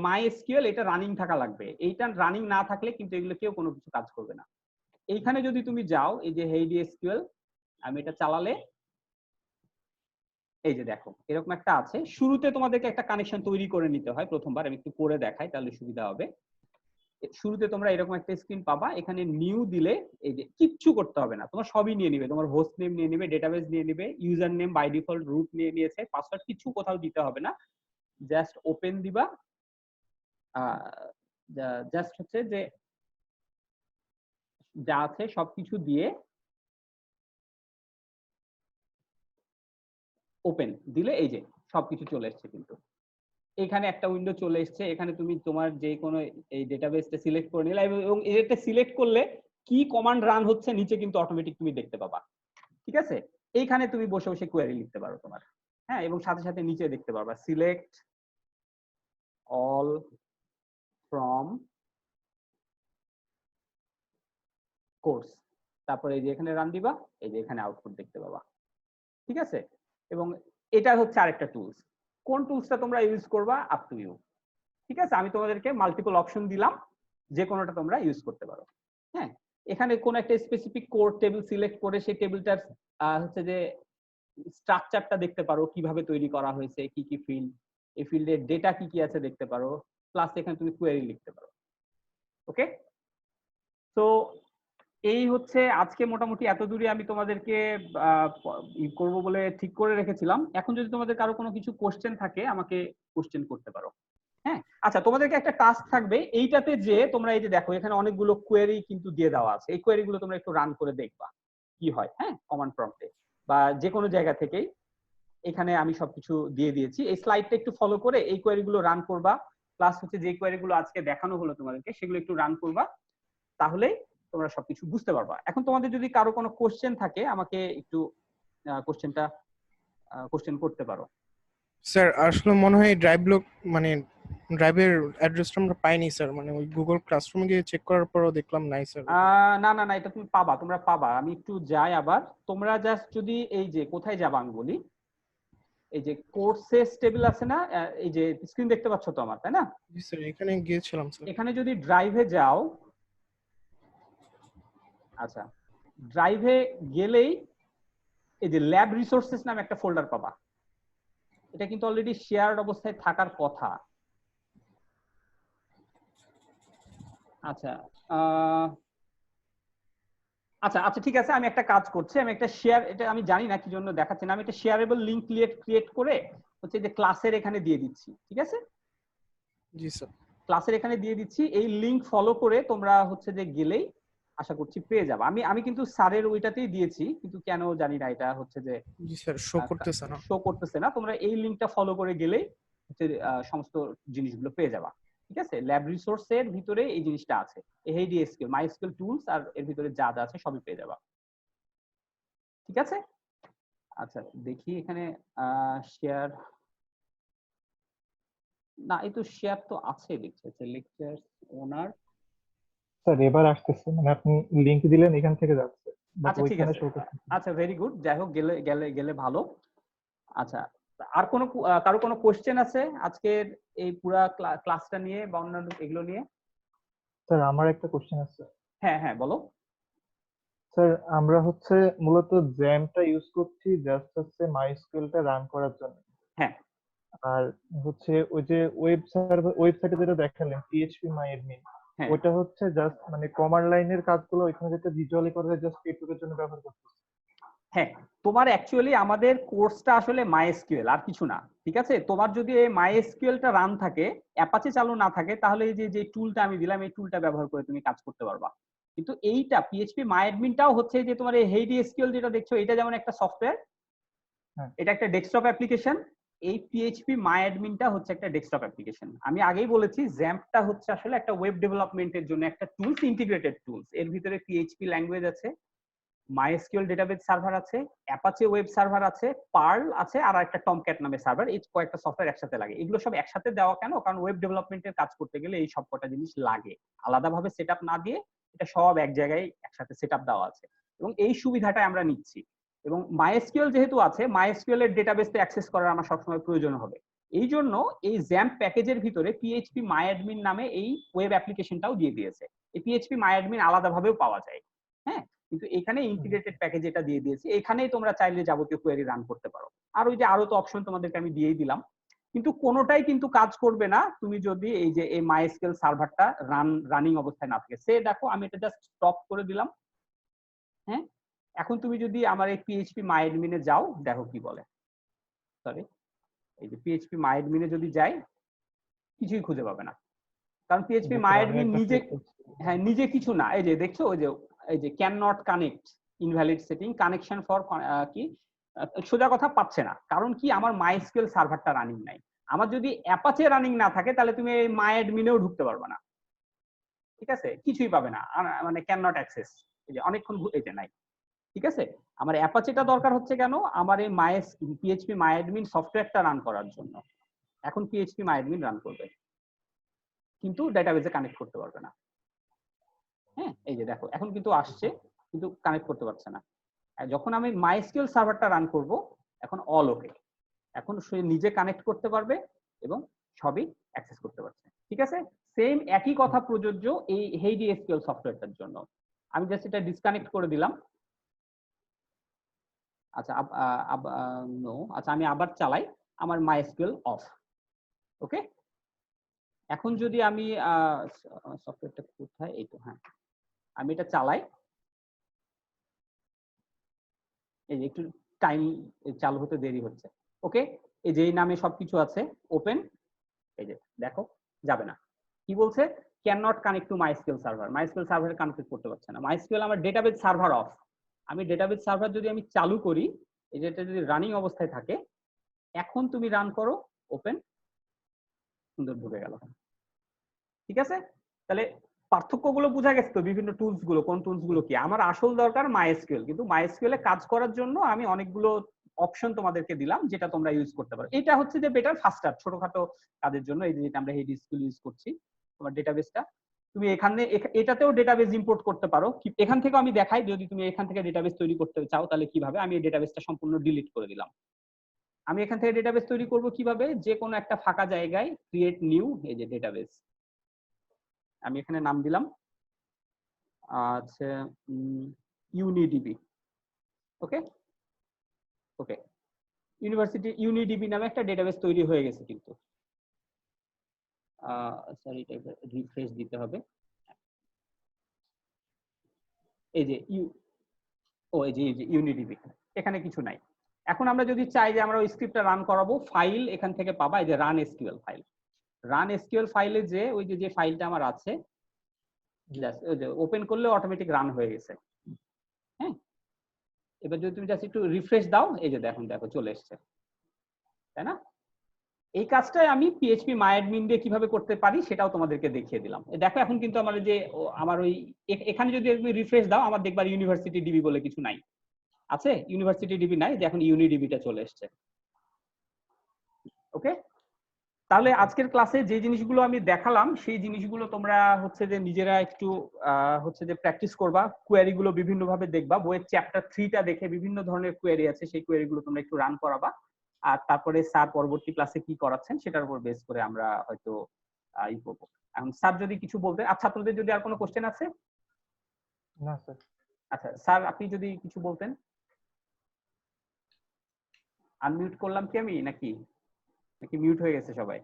মাইএসকিউএল এটা রানিং থাকা লাগবে। এইটা রানিং না থাকলে কিন্তু এগুলো কেউ কোনো কিছু কাজ করবে না। এইখানে যদি তুমি যাও, এই যে হেইডি এসকিউএল, আমি এটা চালালে এই যে দেখো এরকম একটা আছে। শুরুতে তোমাদেরকে একটা কানেকশন তৈরি করে নিতে হয় প্রথমবার, আমি একটু করে দেখাই তাহলে সুবিধা হবে। শুরুতে তোমরা এরকম একটা স্ক্রিন পাবা, এখানে নিউ দিলে এই যে কিচ্ছু করতে হবে না, তোমার সবই নিয়ে নিবে, তোমার হোস্ট নেম নিয়ে নিবে, ডেটাবেস নিয়ে নিবে, user name by default root নিয়ে নিয়েছে, পাসওয়ার্ড কিছু কোথাও দিতে হবে না, জাস্ট ওপেন দিবা, জাস্ট হচ্ছে যে যা আছে সবকিছু দিয়ে ওপেন দিলে এই যে সবকিছু চলে এসছে, কিন্তু এখানে একটা উইন্ডো চলে এসছে, এখানে তুমি তোমার যে কোনো এই ডেটাবেসটা সিলেক্ট করে নিলে এবং এটা সিলেক্ট করলে কি কমান্ড রান হচ্ছে নিচে কিন্তু অটোমেটিক তুমি দেখতে পাবা, ঠিক আছে? এইখানে তুমি বসে বসে কোয়েরি লিখতে পারো তোমার, হ্যাঁ, এবং সাথে সাথে নিচে দেখতে পারবা সিলেক্ট অল ফ্রম কোর্স, তারপরে এই যে এখানে রান দিবা, এই যে এখানে আউটপুট দেখতে পাবা, ঠিক আছে? এবং এটা হচ্ছে আরেকটা টুলস, কোন টুলসটা তোমরা ইউজ করবা আপ টু ইউ, ঠিক আছে? আমি তোমাদেরকে মাল্টিপল অপশন দিলাম, যে কোনোটা তোমরা ইউজ করতে পারো, হ্যাঁ। এখানে কোন একটা স্পেসিফিক কোর টেবিল সিলেক্ট করে সেই টেবিলটার হচ্ছে যে স্ট্রাকচারটা দেখতে পারো, কিভাবে তৈরি করা হয়েছে, কি কি ফিল্ড, এই ফিল্ডের ডেটা কি কি আছে দেখতে পারো, প্লাস এখানে তুমি কোয়েরি লিখতে পারো। ওকে, তো এই হচ্ছে আজকে মোটামুটি এত দূরে আমি তোমাদেরকে করব বলে ঠিক করে রেখেছিলাম। এখন যদি তোমাদের কারো কোনো কিছু কোশ্চেন থাকে আমাকে কোশ্চেন করতে পারো। হ্যাঁ, আচ্ছা, তোমাদেরকে একটা টাস্ক থাকবে এইটাতে, যে তোমরা এই যে দেখো এখানে অনেকগুলো কোয়েরি কিন্তু দিয়ে দেওয়া আছে, এই কোয়েরি গুলো তোমরা একটু রান করে দেখবা কি হয়, হ্যাঁ, কমান্ড প্রম্পটে বা যে কোনো জায়গা থেকেই। এখানে আমি সবকিছু দিয়ে দিয়েছি, এই স্লাইডটা একটু ফলো করে এই কোয়েরি গুলো রান করবা, প্লাস হচ্ছে যে কোয়েরি গুলো আজকে দেখানো হলো তোমাদেরকে সেগুলো একটু রান করবা, তাহলে তোমরা সবকিছু বুঝতে পারবা। এখন তোমাদের যদি কারো কোনো কোশ্চেন থাকে আমাকে একটু কোশ্চেন করতে পারো। স্যার আসলে মনে হয় ড্রাইভ লক মানে ড্রাইভের অ্যাড্রেসটা আমরা পাইনি স্যার, মানে ওই গুগল ক্লাসরুমে গিয়ে চেক করার পরও দেখলাম নাই স্যার। না না না, এটা তুমি পাবা, তোমরা পাবা। আমি একটু যাই আবার, তোমরা জাস্ট যদি এই যে কোথায় যাবা আমি বলি, এই যে কোর্সেস টেবিল আছে না, এই যে স্ক্রিন দেখতে পাচ্ছ তো আমার, তাই না? জি স্যার, এখানে গিয়েছিলাম স্যার। এখানে যদি ড্রাইভে যাও, আচ্ছা, ড্রাইভে গেলেই এই যে ল্যাব রিসোর্সেস নামে একটা ফোল্ডার পাবা, এটা কিন্তু অলরেডি শেয়ার্ড অবস্থায় থাকার কথা। আচ্ছা আচ্ছা আচ্ছা, ঠিক আছে, আমি একটা কাজ করছি, আমি একটা শেয়ার, এটা আমি জানি না কি জন্য দেখাচ্ছে না, আমি একটা শেয়ারেবল লিংক ক্রিয়েট করে হচ্ছে যে ক্লাসের এখানে দিয়ে দিচ্ছি, ঠিক আছে? জি স্যার। ক্লাসের এখানে দিয়ে দিচ্ছি, এই লিংক ফলো করে তোমরা হচ্ছে যে গেলেই আশা করছি পেয়ে যাবে। আমি কিন্তু স্যারের ওইটাতেই দিয়েছি, কিন্তু কেন জানি না এটা হচ্ছে যে জি স্যার, শো করতেছে না। শো করতেছে না। তোমরা এই লিংকটা ফলো করে গেলেই হচ্ছে সমস্ত জিনিসগুলো পেয়ে যাবা, ঠিক আছে? ল্যাব রিসোর্সের ভিতরে এই জিনিসটা আছে, HDSQL MySQL টুলস, আর এর ভিতরে যা যা আছে সবই পেয়ে যাবা, ঠিক আছে? আচ্ছা, দেখি এখানে শেয়ার, না এই তো শেয়ার তো আছে দেখছি, লেকচার ওনার। স্যার এবার আসতেছে, মানে আপনি লিংক দিলেন এখান থেকে যাচ্ছে, বাট আচ্ছা ঠিক ওইখানে আছে, শো করছে। আচ্ছা ভেরি গুড, যাই হোক, গেলে গেলে গেলে ভালো। আচ্ছা, আর কোনো কারো কোনো কোশ্চেন আছে আজকের এই পুরা ক্লাসটা নিয়ে বা অন্যান্য এগুলো নিয়ে? স্যার আমার একটা কোশ্চেন আছে। হ্যাঁ হ্যাঁ, বলো। স্যার আমরা হচ্ছে মূলত জ্যামটা ইউজ করছি জাস্ট হচ্ছে মাইস্কুয়েলটা রান করার জন্য। হ্যাঁ, আর হচ্ছে ওই যে ওয়েবসাইটে যেটা দেখালেন পিএইচপি মাই অ্যাডমিন, হ্যাঁ ওটা হচ্ছে জাস্ট মানে কমান্ড লাইনের কাজগুলো ওইখানে যেটা ভিজুয়ালি করা যায় জাস্ট এইটুকুর জন্য ব্যবহার করতেছি। হ্যাঁ, তোমার অ্যাকচুয়ালি আমাদের কোর্সটা আসলে MySQL আর কিছু না, ঠিক আছে? তোমার যদি এই MySQLটা রান থাকে, অ্যাপাচি চালু না থাকে, তাহলে এই যে টুলটা আমি দিলাম এই টুলটা ব্যবহার করে তুমি কাজ করতে পারবা। কিন্তু এইটা পিএইচপি মাই অ্যাডমিনটাও হচ্ছে যে তোমার এই HDSQL যেটা দেখছো, এটা যেমন একটা সফটওয়্যার, হ্যাঁ। এটা একটা ডেস্কটপ অ্যাপ্লিকেশন। এই পিএইচপি মাই অ্যাডমিনটা হচ্ছে একটা ডেস্কটপ অ্যাপ্লিকেশন। আমি আগেই বলেছি জ্যাম্পটা হচ্ছে আসলে একটা ওয়েব ডেভেলপমেন্টের জন্য একটা টুলস, ইন্টিগ্রেটেড টুলস। এর ভিতরে পিএইচপি ল্যাঙ্গুয়েজ আছে, MySQL ডেটাবেস সার্ভার আছে, অ্যাপাচি ওয়েব সার্ভার আছে, পার্ল আছে, আর একটা টমক্যাট নামে সার্ভার। এই কয়েকটা সফটওয়্যার একসাথে লাগে। এগুলো সব একসাথে দেওয়া কেন? কারণ ওয়েব ডেভেলপমেন্টের কাজ করতে গেলে এই সব কটা জিনিস লাগে, আলাদাভাবে সেটআপ না দিয়ে এটা সব এক জায়গায় একসাথে সেটআপ দেওয়া আছে, এবং এই সুবিধাটা আমরা নিচ্ছি। এবং MySQL যেহেতু আছে, MySQL এর ডেটাবেসটা অ্যাক্সেস করার আমার সবসময় প্রয়োজন হবে, এই জন্য এই জ্যাম্প প্যাকেজের ভিতরে পিএইচপি মাই অ্যাডমিন নামে এই ওয়েব অ্যাপ্লিকেশনটাও দিয়ে দিয়েছে। এই পিএইচপি মাই অ্যাডমিন আলাদাভাবেও পাওয়া যায়, হ্যাঁ, কিন্তু এখানে ইন্টিগ্রেটেড প্যাকেজ এটা দিয়ে দিয়েছি, এখানেই তোমরা চাইলে যাবতীয় কোয়েরি রান করতে পারো। আর ওই যে আরো তো অপশন তোমাদেরকে আমি দিয়েই দিলাম, কিন্তু কোনোটাই কিন্তু কাজ করবে না তুমি যদি এই যে এই মাইএসকিউএল সার্ভারটা রানিং অবস্থায় না থাকে। সে দেখো আমি এটা জাস্ট স্টপ করে দিলাম। হ্যাঁ, এখন তুমি যদি আমার এই পিএইচপি মাইএডমিনে যাও, দেখো কি বলে। সরি, এই যে পিএইচপি মাইএডমিনে যদি যাই, কিছুই খুঁজে পাবে না, কারণ পিএইচপি মাইএডমিন নিজে, হ্যাঁ নিজে কিছু না। এই যে দেখছো, ওই যে can not connect, invalid setting, connection for কি, সোজা কথা পাচ্ছে না। কারণ কি, আমার মাইএসকিউএল সার্ভারটা রানিং নাই। আমার যদি অ্যাপাচে রানিং না থাকে তাহলে তুমি এই মাইএডমিনেও ঢুকতে পারবে না, ঠিক আছে, কিছুই পাবে না, মানে ক্যান নট অ্যাক্সেস, এই যে অনেকক্ষণ এই যে নাই। ঠিক আছে, আমার অ্যাপাচেটা দরকার হচ্ছে কেন, আমার এই পিএইচপি মাইএডমিন সফটওয়্যারটা রান করার জন্য। এখন পিএইচপি মাইএডমিন রান করবে, কিন্তু ডেটাবেজে কানেক্ট করতে পারবে না। হ্যাঁ, এই যে দেখো এখন কিন্তু আসছে, কিন্তু কানেক্ট করতে পারছে না। আর যখন আমি মাইএসকিউএল সার্ভারটা রান করব, এখন অল ওকে, এখন সে নিজে কানেক্ট করতে পারবে এবং সবই অ্যাক্সেস করতে পারছে। ঠিক আছে, সেম একই কথা প্রযোজ্য এই হেইডি এসকিউএল সফটওয়্যারটার জন্য। আমি জাস্ট এটা ডিসকানেক্ট করে দিলাম। আচ্ছা নো, আচ্ছা আমি আবার চালাই, আমার মাইএসকিউএল অফ। ওকে, এখন যদি আমি সফটওয়্যারটা কোথায়, এই তো, হ্যাঁ আমি এটা চালাই, এই যে একটু টাইম চালু হতে দেরি হচ্ছে। ওকে, এই যে এই নামে সবকিছু আছে, ওপেন, এই যে দেখো যাবে না। কি বলছে, can not connect to MySQL server, MySQL সার্ভারে কানেক্ট করতে পারছে না। মাইএসকিউএল আমার ডেটাবেজ সার্ভার অফ। আমি ডেটাবেজ সার্ভার যদি আমি চালু করি, এই যেটা যদি রানিং অবস্থায় থাকে, এখন তুমি রান করো, ওপেন, সুন্দর ঢুকে গেল। ঠিক আছে, তাহলে পার্থক্যগুলো বোঝা গেছে তো, বিভিন্ন টুলস গুলো, কোন টুলস গুলো কি। আমার আসল দরকার মাইএসকিউএল, কিন্তু মাইএসকিউএল এ কাজ করার জন্য আমি অনেকগুলো অপশন তোমাদেরকে দিলাম, যেটা তোমরা ইউজ করতে পারো। এটা হচ্ছে যে বেটার, ফাস্টার, ছোটখাটো কাজের জন্য। এই যে যেটা আমরা হেড স্কুল ইউজ করছি, তোমার ডেটাবেসটা তুমি এখানে এটাতেও ডেটাবেস ইম্পোর্ট করতে পারো। এখান থেকে আমি দেখাই, যদি তুমি এখান থেকে ডেটাবেস তৈরি করতে চাও তাহলে কিভাবে। আমি এই ডেটাবেসটা সম্পূর্ণ ডিলিট করে দিলাম। আমি এখান থেকে ডেটাবেস তৈরি করব কিভাবে, যে কোনো একটা ফাঁকা জায়গায় ক্রিয়েট নিউ, এই যে ডেটাবেস, আমি এখানে নাম দিলাম আচ্ছা ইউনিডিবি। ওকে ওকে, ইউনিডিবি নামে একটা ডেটাবেস তৈরি হয়ে গেছে। কিন্তু সরি, এটা রিফ্রেশ দিতে হবে। এই যে এই যে ইউনিডিবি, এখানে কিছু নাই। এখন আমরা যদি চাই যে আমরা ওই স্ক্রিপ্টটা রান করাবো, ফাইল এখান থেকে পাবা, এই যে run SQL file. Run SQL ফাইলে যে ওই যে ফাইলটা আমার আছে, ওপেন করলে অটোমেটিক রান হয়ে গেছে। হ্যাঁ, এবার যদি তুমি জাস্ট একটু রিফ্রেশ দাও, এই যে দেখো চলে এসছে, তাই না? এই কাজটাই আমি পিএইচপি মাইএডমিন দিয়ে কিভাবে করতে পারি সেটাও তোমাদেরকে দেখিয়ে দিলাম। দেখো এখন কিন্তু আমার ওই এখানে যদি তুমি রিফ্রেশ দাও, আমার দেখবার ইউনিভার্সিটি ডিবি বলে কিছু নাই, আছে ইউনিভার্সিটি ডিবি নাই, যে এখন ইউনিডিবিটা চলে এসছে। ওকে, তাহলে আজকের ক্লাসে যে জিনিসগুলো আমি দেখালাম, সেই জিনিসগুলো তোমরা হচ্ছে যে নিজেরা একটু হচ্ছে যে প্র্যাকটিস করবা, কোয়েরি গুলো বিভিন্ন ভাবে দেখবা, বইয়ের চ্যাপ্টার 3টা দেখে বিভিন্ন ধরনের কোয়েরি আছে, সেই কোয়েরি গুলো তোমরা একটু রান করাবা। আর তারপরে স্যার পরবর্তী ক্লাসে কি করাচ্ছেন সেটার উপর বেস করে আমরা হয়তো ই করবো। এখন স্যার যদি কিছু বলতে, আর ছাত্রদের যদি আর কোনো কোশ্চেন আছে? না স্যার। আচ্ছা স্যার, আপনি যদি কিছু বলতেন। আনমিউট করলাম কি আমি, নাকি মিউট হয়ে গেছে সবাই?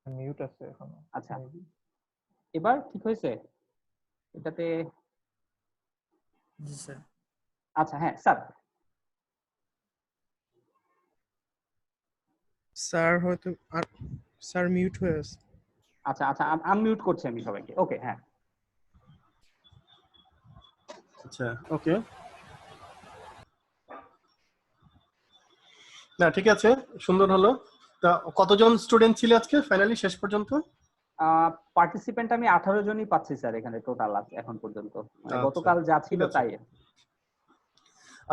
মিউট আছে এখনো। আচ্ছা, এবার ঠিক হয়েছে এটাতে? জি স্যার। আচ্ছা হ্যাঁ স্যার। স্যার হয়তো স্যার মিউট হয়ে আছে। আচ্ছা আচ্ছা, আনমিউট করছি আমি সবাইকে। ওকে, হ্যাঁ আচ্ছা ওকে, না ঠিক আছে, সুন্দর হলো। তা কতজন স্টুডেন্ট ছিল আজকে ফাইনালি শেষ পর্যন্ত? পার্টিসিপেন্ট আমি 18 জনই পাচ্ছি স্যার এখানে টোটাল এখন পর্যন্ত, মানে আচ্ছা, গতকাল যা ছিল ঠিক আছে। তাই।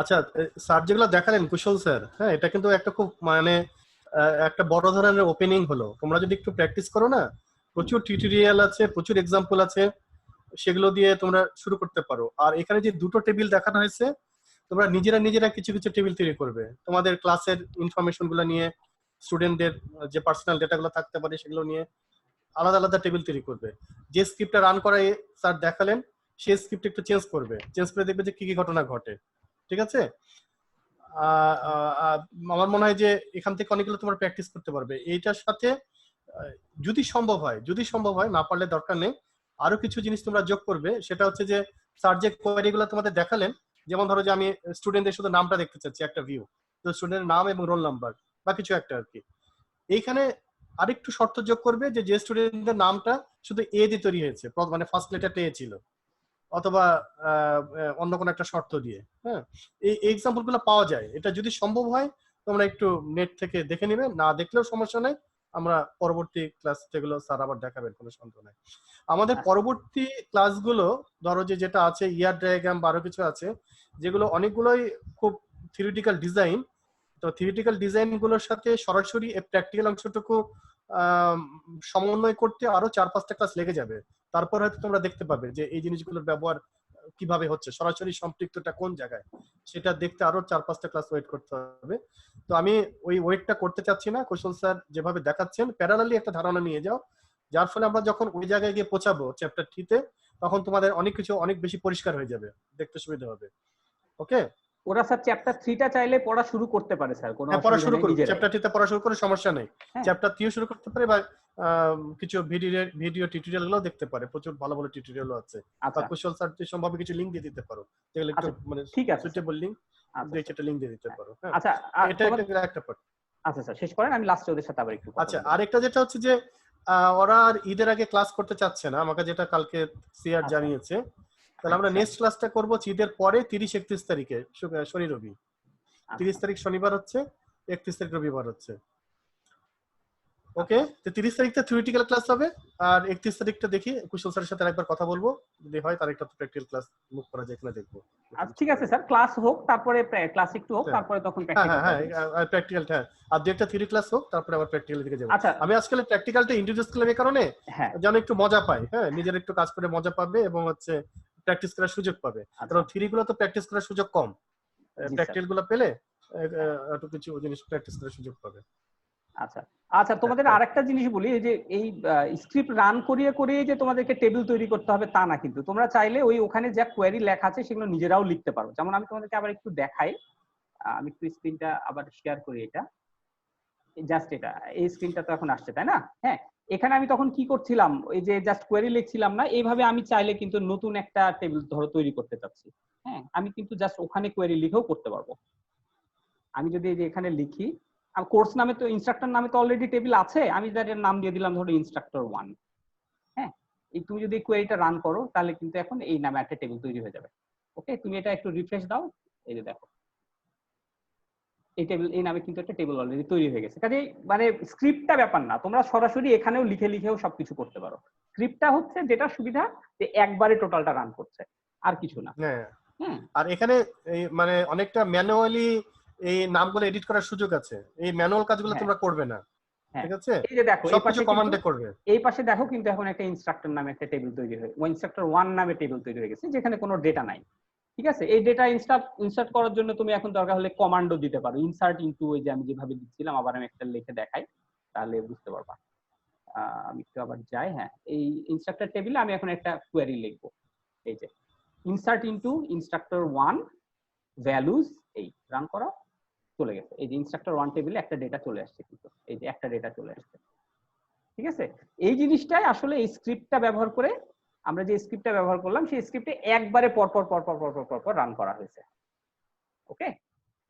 আচ্ছা স্যার যেগুলো দেখালেন কুশল স্যার, হ্যাঁ এটা কিন্তু একটা খুব মানে একটা বড় ধরনের ওপেনিং হলো। তোমরা যদি একটু প্র্যাকটিস করো না, প্রচুর টিউটোরিয়াল আছে, প্রচুর এক্সাম্পল আছে, সেগুলো দিয়ে তোমরা শুরু করতে পারো। আর এখানে যে দুটো টেবিল দেখানো হয়েছে, তোমরা নিজেরা কিছু কিছু টেবিল তৈরি করবে তোমাদের ক্লাসের ইনফরমেশন গুলো নিয়ে, স্টুডেন্টদের যে পার্সোনাল ডেটাগুলো থাকতে পারে সেগুলো নিয়ে আলাদা আলাদা টেবিল তৈরি করবে। যে স্ক্রিপ্টটা রান করায় স্যার দেখালেন, সেই স্ক্রিপ্ট একটু চেঞ্জ করে দেখবে যে কি কি ঘটনা ঘটে। ঠিক আছে, আমার মনে হয় যে এখান থেকে অনেকগুলো তোমরা প্র্যাকটিস করতে পারবে এইটার সাথে। যদি সম্ভব হয়, না পারলে দরকার নেই, আরো কিছু জিনিস তোমরা যোগ করবে। সেটা হচ্ছে যে স্যার যে কোয়েরি গুলো তোমাদের দেখালেন, যেমন ধরো যে আমি স্টুডেন্টদের শুধু নামটা দেখতে চাচ্ছি, একটা ভিউ, তো স্টুডেন্টের নাম এবং রোল নাম্বার বা কিছু একটা আর কি। এইখানে আরেকটু শর্ত যোগ করবে যে স্টুডেন্টের নামটা শুধু এ দিয়ে তৈরি হয়েছে, মানে ফার্স্ট লেটারটা এ ছিল, অথবা অন্য কোনো একটা শর্ত দিয়ে। হ্যাঁ, এই এক্সাম্পল গুলো পাওয়া যায়। এটা যদি সম্ভব হয় তোমরা একটু নেট থেকে দেখে নিবে, না দেখলেও সমস্যা নেই, আমরা পরবর্তী ক্লাস যেগুলো স্যার আবার দেখাবেন, কোনো সন্দেহ নাই। আমাদের পরবর্তী ক্লাসগুলো ধরো যে যেটা আছে ইয়ার ডায়াগ্রাম বা আরো কিছু আছে, যেগুলো অনেকগুলোই খুব থিওরিটিক্যাল ডিজাইন। তো থিওরিটিক্যাল ডিজাইন গুলোর সাথে সরাসরি প্র্যাকটিক্যাল অংশটুকু সমন্বয় করতে আরো 4-5টা ক্লাস লেগে যাবে। তারপর হয়তো তোমরা দেখতে পাবে যে এই জিনিসগুলোর ব্যবহার কিভাবে হচ্ছে, সরাসরি সম্পৃক্তটা কোন জায়গায়, সেটা দেখতে আরো 4-5টা ক্লাস ওয়েট করতে হবে। তো আমি ওই ওয়েটটা করতে চাচ্ছি না। কৌশল স্যার যেভাবে দেখাচ্ছেন প্যারালালি একটা ধারণা নিয়ে যাও, যার ফলে আমরা যখন ওই জায়গায় গিয়ে পৌঁছাবো চ্যাপ্টার 3 তে, তখন তোমাদের অনেক কিছু অনেক বেশি পরিষ্কার হয়ে যাবে, দেখতে সুবিধা হবে। ওকে, ওরা স্যার চ্যাপ্টার 3টা চাইলে পড়া শুরু করতে পারে স্যার, কোনো পড়া অসুবিধা শুরু নেই, করুন, নিজেরাই। চ্যাপ্টার 3 তে পড়া শুরু করে সমস্যা নেই। হ্যাঁ। চ্যাপ্টার 3 শুরু করতে পারে, বা কিছু ভিডিও টিউটোরিয়াল গুলো দেখতে পারে, প্রচুর ভালো ভালো টিউটোরিয়ালও আছে। বা আচ্ছা কুশল স্যার সম্ভাব্য কিছু লিংক দিয়ে দিতে পারো, যেগুলো একটু আচ্ছা, মানে ঠিক আছে সুইটেবল লিংক, আচ্ছা দুই চারটা লিংক দিয়ে দিতে পারো। হ্যাঁ, আচ্ছা এটা একটা পার্ট। আচ্ছা স্যার শেষ করেন, আমি লাস্টে ওদের সাথে আবার একটু কথা আচ্ছা, বলবো। আরেকটা যেটা হচ্ছে যে ওরা আর ঈদের আগে ক্লাস করতে চাচ্ছে না, আমাকে যেটা কালকে সিআর আচ্ছা। জানিয়েছে। তাহলে আমরা আচ্ছা। নেক্সট ক্লাসটা করব ঈদের পরে 30-31 তারিখে, শনি রবি। 30 তারিখ শনিবার হচ্ছে, 31 তারিখ রবিবার হচ্ছে। ওকে, তো 30 তারিখটা থিওরিটিক্যাল ক্লাস হবে, আর 31 তারিখটা দেখি কুশল স্যারের সাথে আরেকবার কথা বলবো, যদি হয় তার একটা প্র্যাকটিক্যাল ক্লাস মুভ করা যায় কিনা দেখবো। আচ্ছা ঠিক আছে স্যার, ক্লাস হোক, তারপরে ক্লাস একটু হোক, হ্যাঁ। তারপরে তখন হ্যাঁ হ্যাঁ প্র্যাকটিক্যাল। হ্যাঁ, প্র্যাকটিক্যাল, হ্যাঁ, আর দু একটা থিওরি ক্লাস হোক, তারপরে আবার প্র্যাকটিক্যাল দিকে যাবো। আচ্ছা। আমি আজকাল প্র্যাকটিক্যালটা ইন্ট্রোডিউস করলাম এই কারণে হ্যাঁ যেন একটু মজা পাই, হ্যাঁ, নিজের একটু কাজ করে মজা পাবে এবং হচ্ছে প্র্যাকটিস করার সুযোগ পাবে। কারণ থিওরি গুলো তো প্র্যাকটিস করার সুযোগ কম, প্র্যাকটিক্যাল গুলো পেলে একটু কিছু জিনিস প্র্যাকটিস করার সুযোগ পাবে। আচ্ছা আচ্ছা, তোমাদের আরেকটা জিনিস বলি, এই যে এই স্ক্রিপ্ট রান করিয়ে করিয়ে যে তোমাদেরকে টেবিল তৈরি করতে হবে তা না, কিন্তু তোমরা চাইলে ওই ওখানে যা কোয়েরি লেখা আছে সেগুলো নিজেরাও লিখতে পারো। যেমন আমি তোমাদেরকে আবার একটু দেখাই, আমি একটু স্ক্রিনটা আবার শেয়ার করি। এটা জাস্ট এটা, এই স্ক্রিনটা তো এখন আসছে তাই না? হ্যাঁ, এখানে আমি তখন কি করছিলাম, এই যে জাস্ট কোয়েরি লিখছিলাম না, এইভাবে আমি চাইলে কিন্তু নতুন একটা টেবিল ধরো তৈরি করতে চাচ্ছি। হ্যাঁ, আমি কিন্তু জাস্ট ওখানে কোয়েরি লিখেও করতে পারবো। আমি যদি এই যে এখানে লিখি, কোর্স নামে তো ইনস্ট্রাক্টর নামে তো অলরেডি টেবিল আছে, আমি যার নাম দিয়ে দিলাম ধরো ইনস্ট্রাক্টর 1। হ্যাঁ, এই তুমি যদি কোয়েরিটা রান করো তাহলে কিন্তু এখন এই নামে একটা টেবিল তৈরি হয়ে যাবে। ওকে, তুমি এটা একটু রিফ্রেশ দাও, এই যে দেখো এই টেবিল, এই নামে কিন্তু একটা টেবিল অলরেডি তৈরি হয়ে গেছে। কাজে মানে স্ক্রিপ্টটা ব্যাপার না, তোমরা সরাসরি এখানেও লিখে লিখেও সবকিছু করতে পারো। স্ক্রিপ্টটা হচ্ছে যেটা সুবিধা যে একবারে টোটালটা রান করছে, আর কিছু না। হ্যাঁ, হুম, আর এখানে এই মানে অনেকটা ম্যানুয়ালি এই নামগুলো এডিট করার সুযোগ আছে, এই ম্যানুয়াল কাজগুলো তোমরা করবে না, ঠিক আছে? এই যে দেখো এই সবকিছু পাশে কমান্ডে করবে। এই পাশে দেখো কিন্তু এখন একটা ইনস্ট্রাক্টর নামে একটা টেবিল তৈরি হয়ে, ইনস্ট্রাক্টর 1 নামে টেবিল তৈরি হয়ে গেছে, যেখানে কোনো ডেটা নাই। ঠিক আছে, এই ডেটা ইনসার্ট করার জন্য তুমি এখন দরকার হলে কমান্ডও দিতে পারো, ইনসার্ট ইনটু, ওই যে আমি যেভাবে দিচ্ছিলাম, আবার আমি একটা লিখে দেখাই তাহলে বুঝতে পারবা। আমি একটু আবার যাই। হ্যাঁ, এই ইনস্ট্রাক্টর টেবিলে আমি এখন একটা কোয়েরি লিখবো, এই যে ইনসার্ট ইনটু ইনস্ট্রাক্টর 1 ভ্যালুজ, এই রান করো, চলে গেছে। এই যে ইনস্ট্রাক্টর 1 টেবিলে একটা ডেটা চলে আসছে, কিন্তু এই যে একটা ডেটা চলে আসছে। ঠিক আছে, এই জিনিসটাই আসলে এই স্ক্রিপ্টটা ব্যবহার করে, আমরা যে স্ক্রিপ্টটা ব্যবহার করলাম সেই স্ক্রিপ্টে একবারে পরপর পরপর পরপর পরপর রান করা হয়েছে। ওকে,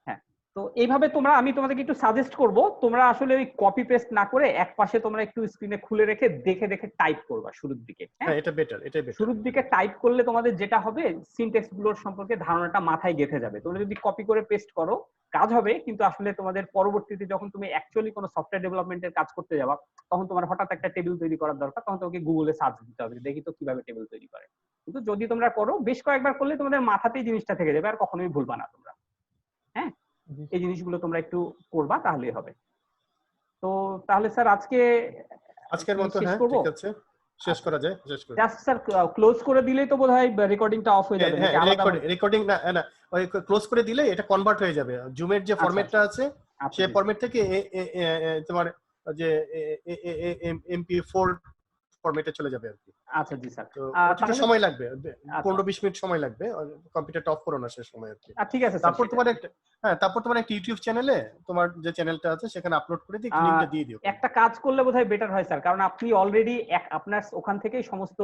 হ্যাঁ, তো এইভাবে তোমরা, আমি তোমাদেরকে একটু সাজেস্ট করব, তোমরা আসলে ওই কপি পেস্ট না করে এক পাশে তোমরা একটু স্ক্রিনে খুলে রেখে দেখে দেখে টাইপ করবা শুরুর দিকে। হ্যাঁ, এটা বেটার, এটাই বেটার। শুরুর দিকে টাইপ করলে তোমাদের যেটা হবে, সিনট্যাক্স গুলোর সম্পর্কে ধারণাটা মাথায় গেঁথে যাবে। তোমরা যদি কপি করে পেস্ট করো কাজ হবে, কিন্তু আসলে তোমাদের পরবর্তীতে যখন তুমি অ্যাকচুয়ালি কোনো সফটওয়্যার ডেভেলপমেন্টের কাজ করতে যাবা, তখন তোমার হঠাৎ একটা টেবিল তৈরি করার দরকার, তখন তোমাকে গুগলে সার্চ দিতে হবে, দেখি তো কিভাবে টেবিল তৈরি করে। কিন্তু যদি তোমরা করো, বেশ কয়েকবার করলে তোমাদের মাথাতেই জিনিসটা থেকে যাবে, আর কখনোই ভুলবা না তোমরা। হ্যাঁ, এই জিনিসগুলো তোমরা একটু করবা, তাহলেই হবে। তো তাহলে স্যার আজকের মতো শেষ হ্যাঁ, করবো? ঠিক আছে, শেষ করা যায়, শেষ করা। জাস্ট স্যার ক্লোজ করে দিলেই তো বোধহয় রেকর্ডিংটা অফ হয়ে যাবে, নাকি হ্যাঁ, আলাদা? রেকর্ডিং না না, ওই ক্লোজ করে দিলে এটা কনভার্ট হয়ে যাবে জুমের যে ফরম্যাটটা আছে, সেই ফরম্যাট থেকে তোমার যে MP4 ফরম্যাটে চলে যাবে আর কি। আচ্ছা জি স্যার। তো একটু তাহলে সময় লাগবে, আচ্ছা 15-20 মিনিট সময় লাগবে, কম্পিউটারটা অফ করো না সে সময় আর কি। ঠিক আছে স্যার। তারপর তোমার একটা তারপর তোমার একটা ইউটিউব চ্যানেলে তোমার যে চ্যানেলটা আছে সেখানে আপলোড করে দিয়ে লিংকটা দিয়ে দিও। একটা কাজ করলে বোধহয় বেটার হয় স্যার, কারণ আপনি অলরেডি আপনার ওখান থেকেই সমস্ত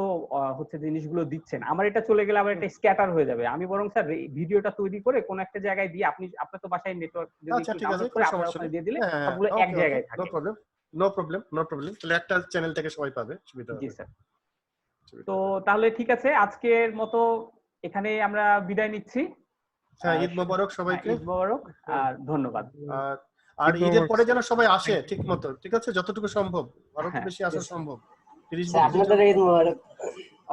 হচ্ছে জিনিসগুলো দিচ্ছেন। আমার এটা চলে গেলে আবার এটা স্ক্যাটার হয়ে যাবে। আমি বরং স্যার ভিডিওটা তৈরি করে কোন একটা জায়গায় দিয়ে আপনি আপনার তো বাসায় নেটওয়ার্ক যদি আচ্ছা একটু ঠিক আছে, ডাউনলোড করে কোনো আপনার সমস্যা ওখানে নেই। দিয়ে দিলে হ্যাঁ, সবগুলো এক ওকে জায়গায় নো থাকে। Problem, no problem, no problem. তাহলে একটা চ্যানেল থেকে সবাই পাবে, সুবিধা জি হবে। স্যার। তো তাহলে ঠিক আছে, আজকের মতো এখানে আমরা বিদায় নিচ্ছি। হ্যাঁ, ঈদ মোবারক সবাইকে। ঈদ মোবারক আর ধন্যবাদ। আর ঈদ ঈদের মোবারক পরে স্যার। যেন সবাই আসে ঠিক মতো, ঠিক আছে, যতটুকু সম্ভব, আরো একটু হ্যাঁ, বেশি আসা সম্ভব। 30 স্যার আপনাদের ঈদ মোবারক।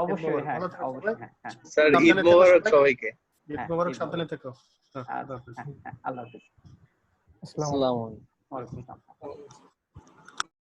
অবশ্যই। হ্যাঁ ভালো থাকো অবশ্যই। সবাই। হ্যাঁ হ্যাঁ স্যার ঈদ সাবধানে থেকো মোবারক সবাই। সবাইকে। ঈদ হ্যাঁ, মোবারক, ঈদ সাবধানে মোবারক। থেকো। হ্যাঁ, আচ্ছা, আল্লাহ হাফেজ। হ্যাঁ হ্যাঁ, আল্লাহ হাফেজ। আসসালামু আসসালামু আলাইকুম। ওয়ালাইকুম আসসালাম।